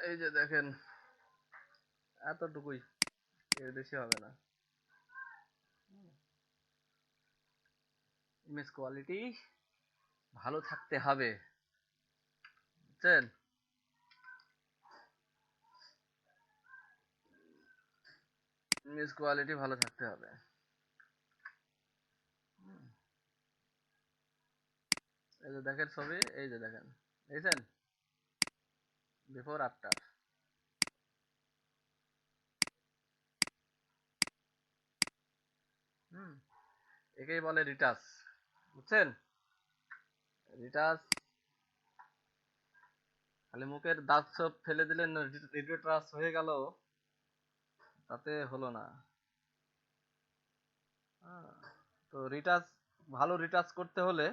এই যে দেখেন, এতটুকুই, এর বেশি হবে না। ইমেজ কোয়ালিটি ভালো থাকতে হবে, বুঝছেন? ইমেজ কোয়ালিটি ভালো থাকতে হবে। এই যে দেখেন ছবি, এই যে দেখেন, দেখছেন বিফোর আফটার। হুম, একেই বলে রিটাচ, বুঝছেন? রিটাচ খালি মুখের দাঁত সব ফেলে দিলেন, রিটাচ হয়ে গেল, তাতে হলো না। হ্যাঁ, তো রিটাচ, ভালো রিটাচ করতে হলে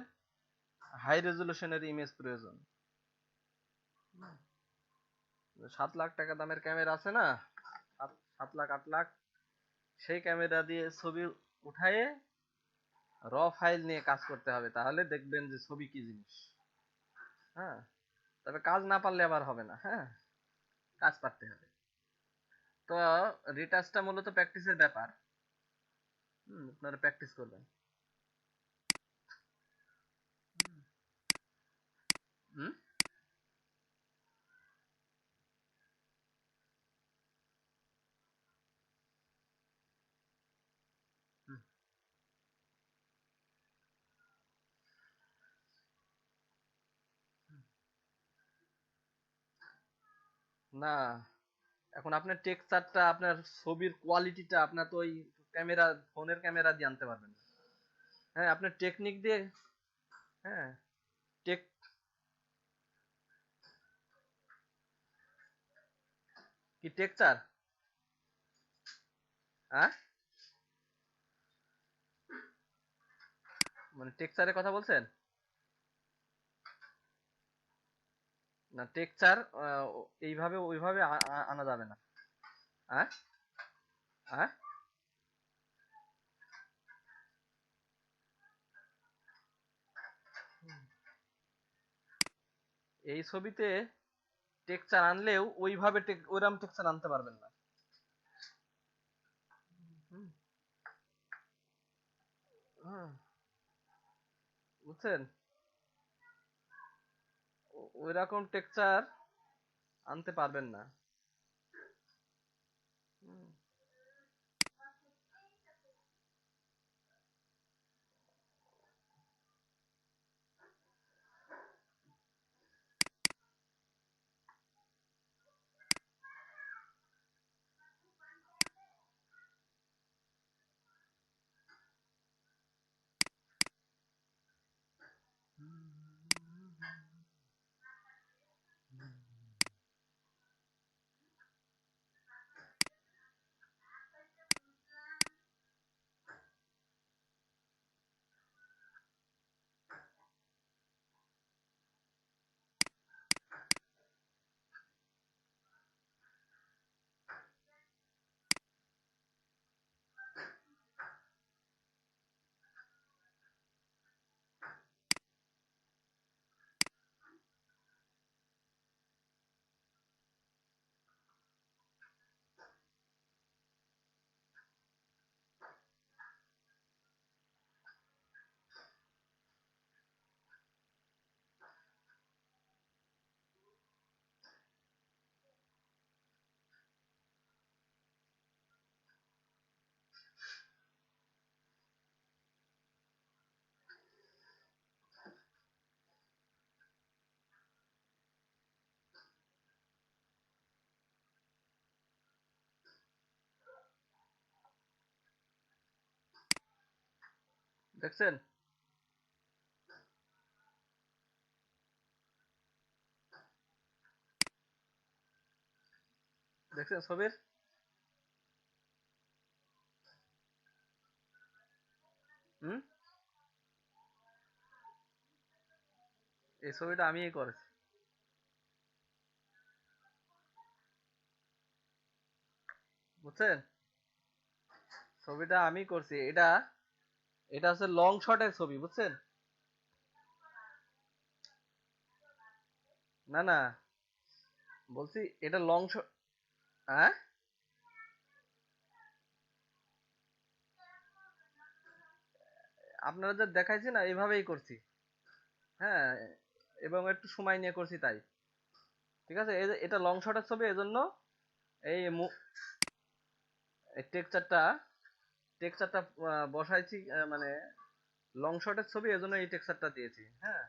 হাই রেজুলেশনের ইমেজ প্রয়োজন। 7 লাখ টাকা দামের ক্যামেরা আছে না, 7 লাখ 8 লাখ, সেই ক্যামেরা দিয়ে ছবি উঠায়ে র ফাইল নিয়ে কাজ করতে হবে, তাহলে দেখবেন যে ছবি কি জিনিস। হ্যাঁ, তবে কাজ না পারলে আবার হবে না। হ্যাঁ, কাজ পারতে হবে। তো রিটাচটা মূলত প্র্যাকটিসের ব্যাপার। আপনারা প্র্যাকটিস করবেন। হুম। না, এখন আপনার টেক্সচারটা, আপনার ছবির কোয়ালিটিটা আপনার তো ওই ক্যামেরা, ফোনের ক্যামেরা দিয়ে আনতে পারবেন না। হ্যাঁ, আপনার টেকনিক দিয়ে। হ্যাঁ, টেক কি টেক্সচার? হ্যাঁ, মানে টেক্সচারের কথা বলছেন? না, টেক্সচার এইভাবে ওইভাবে আনা যাবে না। হ্যাঁ, হ্যাঁ, এই ছবিতে টেক্সচার আনলেও ওইভাবে ওইরকম টেক্সচার আনতে পারবেন না। হুম, হুম, বুঝছেন? ওইরকম টেক্সচার আনতে পারবেন না। হুম, দেখছেন? দেখছেন ছবির? হুম? এই ছবিটা আমিই করেছি। বুঝছেন? ছবিটা আমি করছি। এটা এটা হচ্ছে লং শটের ছবি, বুঝছেন? না না, বলছি এটা লং শট। হ্যাঁ, আপনারা যে দেখাইছি না, এইভাবেই করছি। হ্যাঁ, এবং একটু সময় নিয়ে করছি তাই। ঠিক আছে, এটা লং শটের ছবি, এজন্য এই টেক্সচারটা টেক্সচারটা বসাইছি, মানে লং শটের ছবি, এজন্য এই টেক্সচারটা দিয়েছি। হ্যাঁ,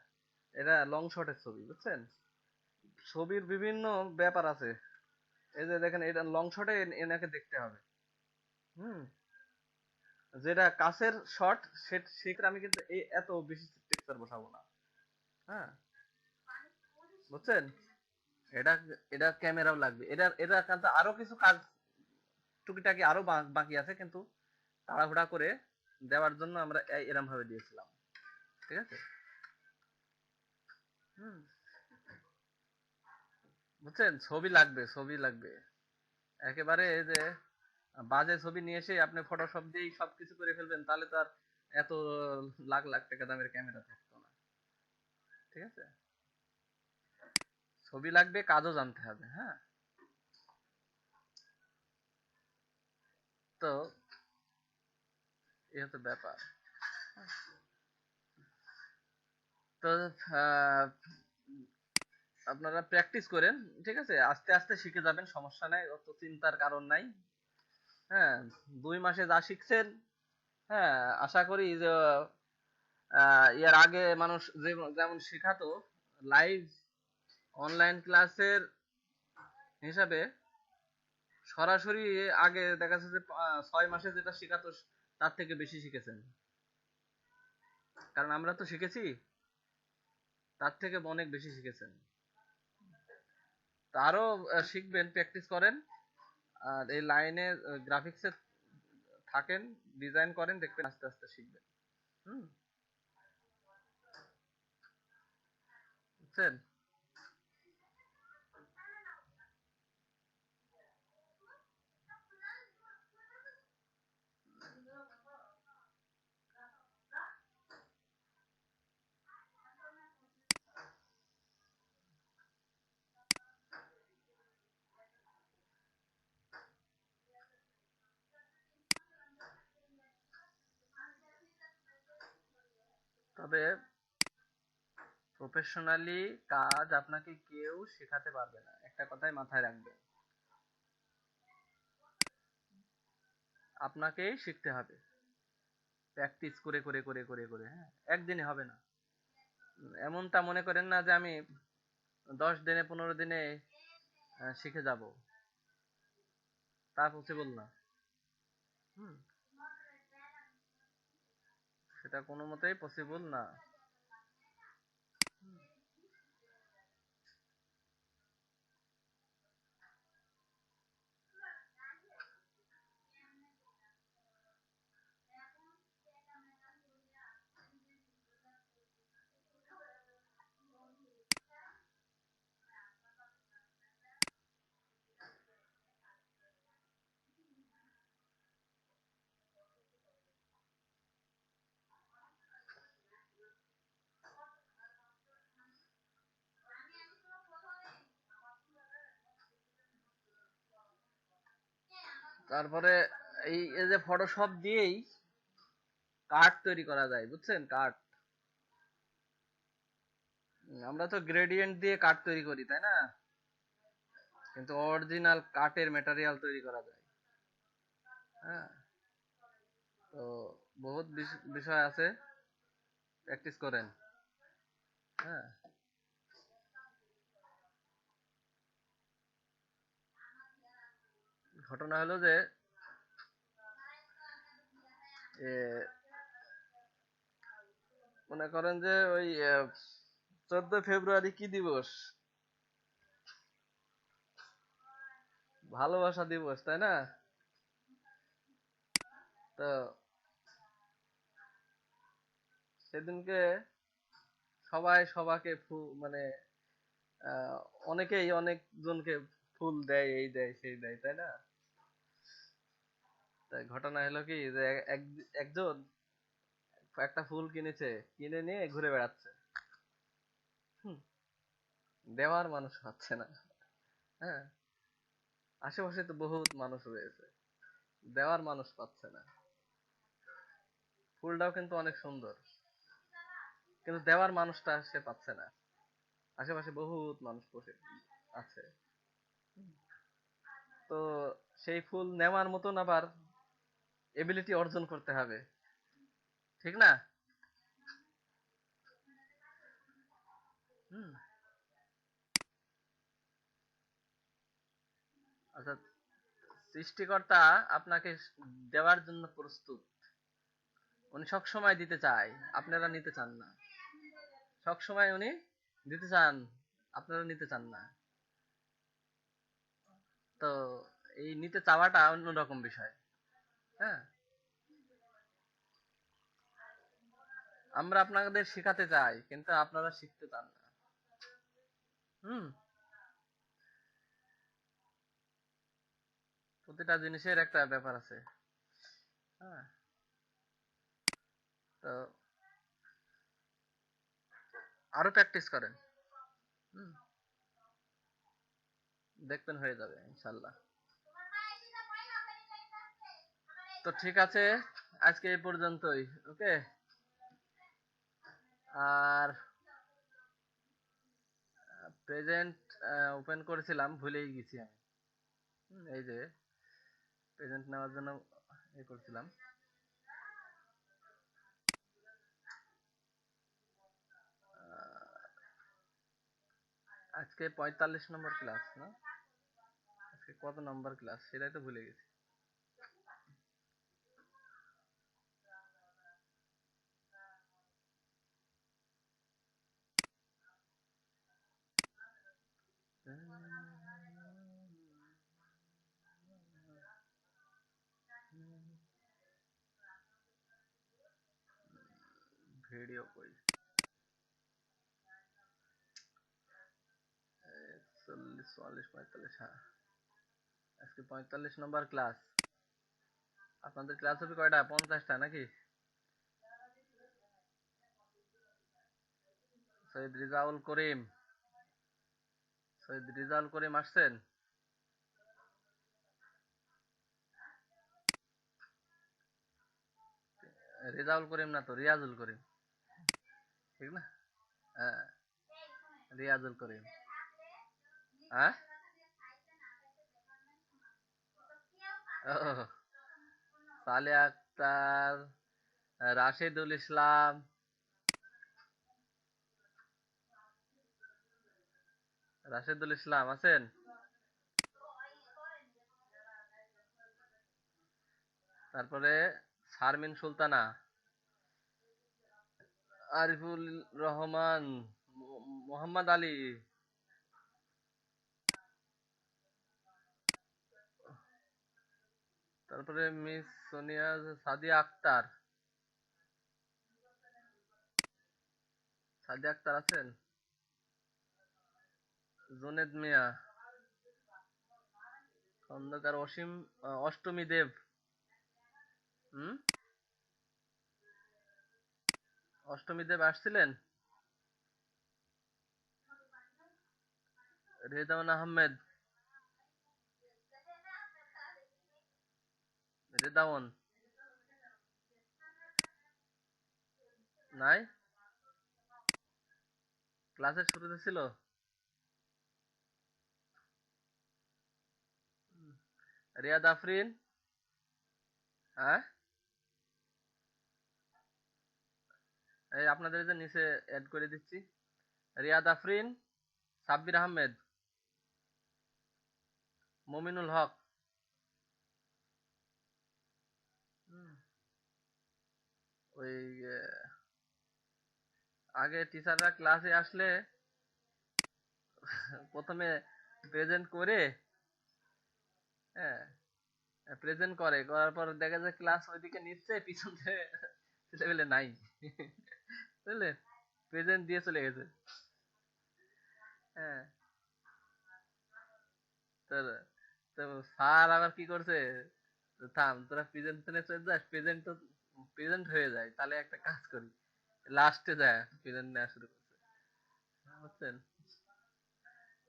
এটা লং শটের ছবি, বুঝছেন? ছবির বিভিন্ন ব্যাপার আছে। এই যে দেখেন, এটা লং শটে এনাকে দেখতে হবে। হুম, যেটা কাছের শট, সেক্ষেত্রে আমি কিন্তু এই এত বেশি টেক্সচার বসাবো না। হ্যাঁ, বুঝছেন? এটা এটা ক্যামেরাও লাগবে, এটা কিন্তু আরো কিছু কাজ টুকিটাকি আরো বাকি আছে, কিন্তু তাড়াহুড়া করে দেওয়ার জন্য আমরা এরম ভাবে দিয়েছিলাম। ঠিক আছে? হুম, বুঝছেন? ছবি লাগবে, ছবি লাগবে। একেবারে এই যে বাজে ছবি নিয়ে এসে আপনি ফটোশপ দিয়েই সবকিছু করে ফেলবেন, তাহলে তো আর এত লাখ লাখ টাকা দামের ক্যামেরা থাকতো না। ঠিক আছে? ছবি লাগবে, কাজও জানতে হবে। হ্যাঁ, তো এই হচ্ছে ব্যাপার। তো আহ, আপনারা প্র্যাকটিস করেন। ঠিক আছে, আস্তে আস্তে শিখে যাবেন, সমস্যা নাই, অত চিন্তার কারণ নাই। হ্যাঁ, 2 মাসে যা শিখছেন, হ্যাঁ, আশা করি যে এর আগে মানুষ যেমন শেখাতো লাইভ অনলাইন ক্লাসের হিসাবে, সরাসরি আগে দেখা যাচ্ছে যে 6 মাসে যেটা শেখাতো তার থেকে বেশি শিখেছেন। কারণ আমরা তো শিখেছি, তার থেকে অনেক বেশি শিখেছেন। তো আরো শিখবেন, প্র্যাকটিস করেন। আর এই লাইনে গ্রাফিক্সে থাকেন, ডিজাইন করেন, দেখবেন আস্তে আস্তে শিখবেন। হুম, বুঝছেন? তবে প্রফেশনালি কাজ আপনাকে কেউ শেখাতে পারবে না, একটা কথাই মাথায় রাখবেন। আপনাকেই শিখতে হবে, প্র্যাকটিস করে করে করে করে করে। হ্যাঁ, একদিনে হবে না। এমনটা মনে করেন না যে আমি 10 দিনে 15 দিনে শিখে যাব, তা পসিবল না। হুম, সেটা কোনো মতেই পসিবল না। তারপরে এই যে ফটোশপ দিয়েই কার্ড তৈরি করা যায়, বুঝছেন? কার্ড, আমরা তো গ্রেডিয়েন্ট দিয়ে কার্ড তৈরি করি, তাই না? কিন্তু অরিজিনাল কাঠের ম্যাটেরিয়াল তৈরি করা যায়। হ্যাঁ, তো বহুত বিষয় আছে, প্র্যাকটিস করেন। হ্যাঁ, ঘটনা হলো যে এ, মনে করেন যে ওই 14 ফেব্রুয়ারি কি দিবস? ভালোবাসা দিবস, তাই না? তো সেদিনকে সবাই সবাকে মানে আহ, অনেকেই অনেকজনকে ফুল দেয়, এই দেয় সেই দেয়, তাই না? তাই ঘটনা হলো কি যে একজন একটা ফুল কিনেছে, কিনে নিয়ে ঘুরে বেড়াচ্ছে। হুম, দেওয়ার মানুষ পাচ্ছে না। হ্যাঁ, আশেপাশে তো বহুত মানুষ রয়েছে, দেওয়ার মানুষ পাচ্ছে না। ফুলটাও কিন্তু অনেক সুন্দর, কিন্তু দেওয়ার মানুষটা সে পাচ্ছে না। আশেপাশে বহুত মানুষ বসে আছে। তো সেই ফুল নেওয়ার মতন আবার এবিলিটি অর্জন করতে হবে, ঠিক না? হুম। অর্থাৎ সৃষ্টিকর্তা আপনাকে দেওয়ার জন্য প্রস্তুত। উনি সব সময় দিতে চায়, আপনারা নিতে চান না। সব সময় উনি দিতে চান, আপনারা নিতে চান না। তো এই নিতে চাওয়াটা অন্যরকম বিষয়। হ্যাঁ, আমরা আপনাদের শেখাতে চাই, কিন্তু আপনারা শিখতে চান না। হুম। প্রতিটা জিনিসের একটা ব্যাপার আছে। হ্যাঁ। তো আরো প্র্যাকটিস করেন। হুম, দেখবেন হয়ে যাবে ইনশাল্লাহ। তো ঠিক আছে, আজকে এই পর্যন্তই। ওকে। আর প্রেজেন্ট ওপেন করেছিলাম, ভুলেই গেছি আমি। এই যে প্রেজেন্ট নেওয়ার জন্য করছিলাম। আজকে 45 নম্বর ক্লাস না? আজকে কত নম্বর ক্লাস সেটাই তো ভুলে গেছি। ভিডিও কই? 40, 44, 45, হ্যাঁ। আজকে 45 নম্বর ক্লাস। আপনাদের ক্লাস হবে কয়টা? 50টা নাকি? সৈয়দ রিজাউল করিম, সৈয়দ রিজাউল করিম আসছেন? রেজাউল করিম না তো, রিয়াজুল করিম, ঠিক না? হ্যাঁ, রিয়াজুল করিম। হ্যাঁ। ও, সালে আক্তার, রাশেদুল ইসলাম। রাশেদুল ইসলাম আছেন? তারপরে শারমিন সুলতানা, আরিফুল রহমান, মোহাম্মদ আলী। তারপরে মিস সোনিয়া, সাদিয়া আক্তার। সাদিয়া আক্তার আছেন? জুনেদ মিয়া, খন্দকার অসীম, অষ্টমী দেব। হুম। অষ্টমী দেব আসছিলেন? রেজাউন আহমেদ, রেদাউন নাই? ক্লাসের শুরুতে ছিল? রিয়াদ আফরিন। হ্যাঁ, এই আপনাদের যে নিচে অ্যাড করে দিচ্ছি। রিয়াদ আফরিন, সাব্বির আহমেদ, মমিনুল হক। হুম, ওই আগে টিচাররা ক্লাসে আসলে প্রথমে প্রেজেন্ট করে, হ্যাঁ, প্রেজেন্ট করে, করার পর দেখা যায় ক্লাস ওইদিকে নিচ্ছে, পিছন থেকে ছেলেপেলে নাই, বুঝলে, প্রেজেন্ট দিয়ে চলে গেছে। হ্যাঁ, তো তো স্যার আবার কি করছে, থাম তোরা প্রেজেন্টেশনে চলে যাস, প্রেজেন্ট তো প্রেজেন্ট হয়ে যায়, তাহলে একটা কাজ করি, লাস্টে যায় প্রেজেন্ট নেওয়া শুরু করছে, বুঝছেন।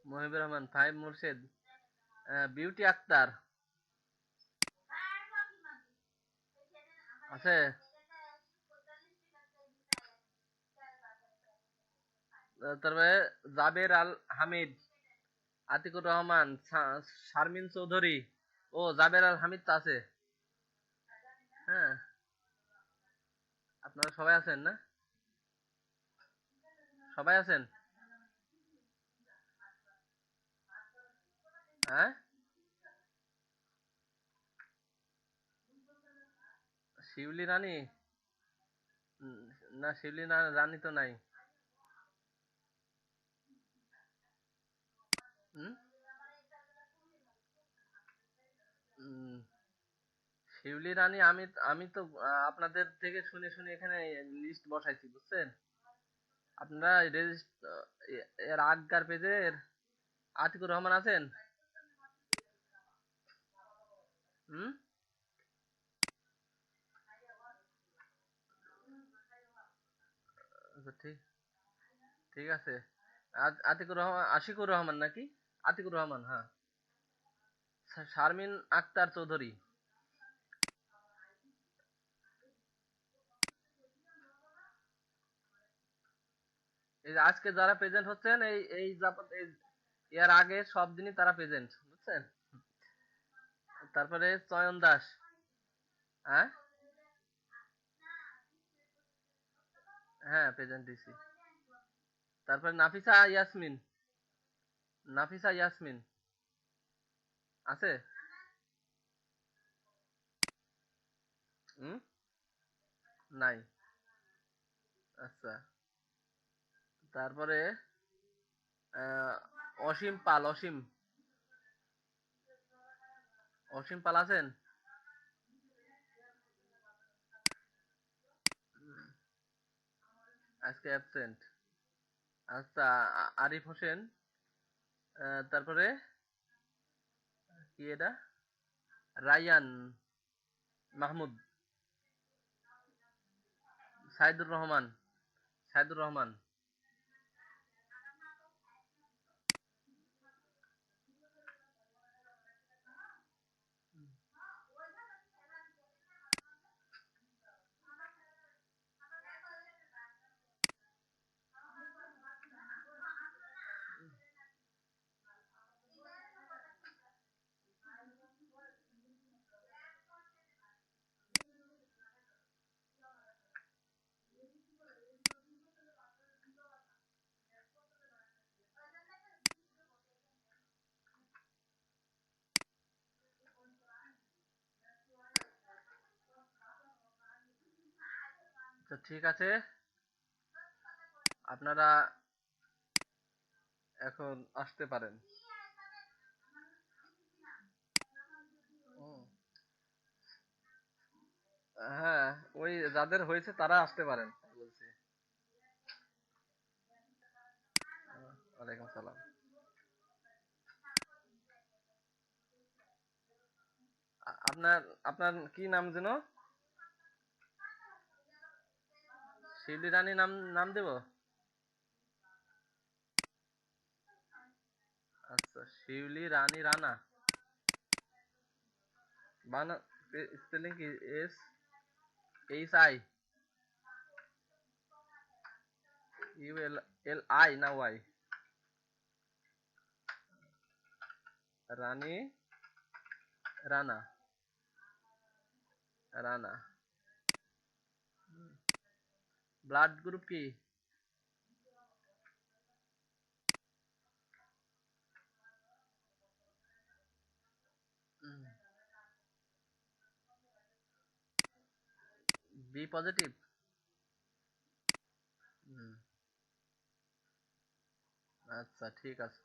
মহিবুর রহমান, ফাহিম মুর্শেদ, বিউটি আক্তার আছে, তারপরে জাবের আল হামিদ, আতিকুর রহমান, শারমিন চৌধুরী, ও জাবের আল হামিদ তো আছে। হ্যাঁ, আপনারা সবাই আছেন না? সবাই আছেন? হ্যাঁ, শিউলি রানী, উম, না শিউলি রানী তো নাই। হুম, উম, শিউলি রানী, আমি আমি তো আপনাদের থেকে শুনে শুনে এখানে লিস্ট বসাইছি, বুঝছেন। আপনারা এর আগকার পেজের আতিকুর রহমান আছেন? হুম, আচ্ছা, ঠিক, ঠিক আছে। আতিকুর রহমান, আশিকুর রহমান নাকি? আতিকুর রহমান, হ্যাঁ। শারমিন আক্তার চৌধুরী, এই যে আজকে যারা প্রেজেন্ট হচ্ছেন, এই এই এর আগে সব দিনই তারা প্রেজেন্ট, বুঝছেন। তারপরে চয়ন দাস, হ্যাঁ, হ্যাঁ প্রেজেন্ট দিছি। তারপরে নাফিসা ইয়াসমিন, নাফিসা ইয়াসমিন আছে? হুম, নাই, আচ্ছা। তারপরে আহ, অসীম পাল, অসীম, অসীম পাল আছেন? আজকে অ্যাবসেন্ট, আচ্ছা। আরিফ হোসেন, তারপরে কি এটা, রায়ান মাহমুদ, সাইদুর রহমান, সাইদুর রহমান, তো ঠিক আছে, আপনারা এখন আসতে পারেন। হুম, হ্যাঁ, ওই যাদের হয়েছে তারা আসতে পারেন বলছি। ওয়ালাইকুম সালাম। আপনার আপনার কি নাম যেন? শিউলি রানী নাম, নাম দেব? আচ্ছা, শিউলি রানী রানা, বানা, স্পেলিং কি? S H I U L, L I না Y? Rani Rana, Rana. Blood group কি? B positive. আচ্ছা ঠিক আছে।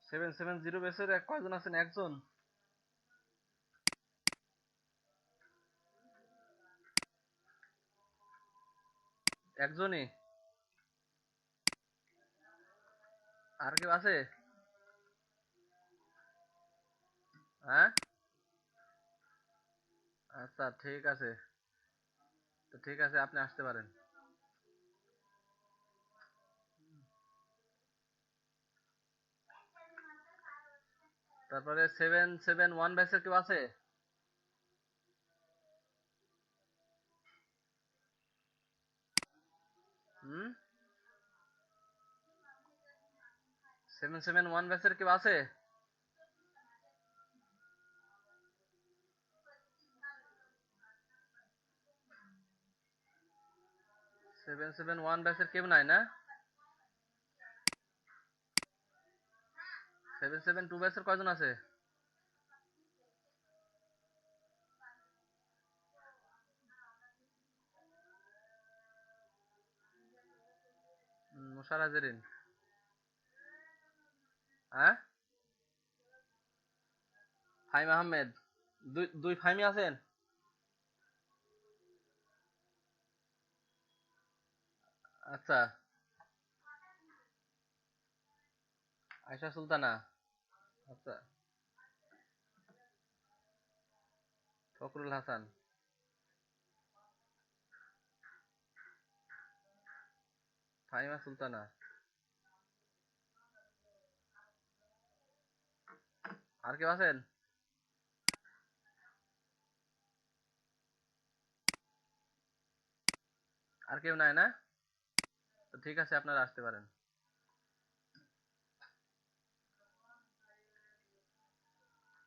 770 বেসের কয়জন আছেন? একজন? একজনই? আর কেউ আছে? হ্যাঁ, আচ্ছা ঠিক আছে। তো ঠিক আছে, আপনি আসতে পারেন। তারপরে 771 ব্যাচের কেউ আছে? হুম, 771 ব্যাচের কেউ আছে? 771 ব্যাচের কেউ নাই না? 772 ব্যাচের কয়জন আছে? মুশারা জেরিন। হ্যাঁ, ফাহিম আহমেদ। দুই দুই ফাহিমি আছেন? আচ্ছা। আয়শা সুলতানা। আচ্ছা। ফখরুল হাসান। ফাহিমা সুলতানা। আর কেউ আছেন? আর কেউ নাই না? তো ঠিক আছে, আপনারা আসতে পারেন।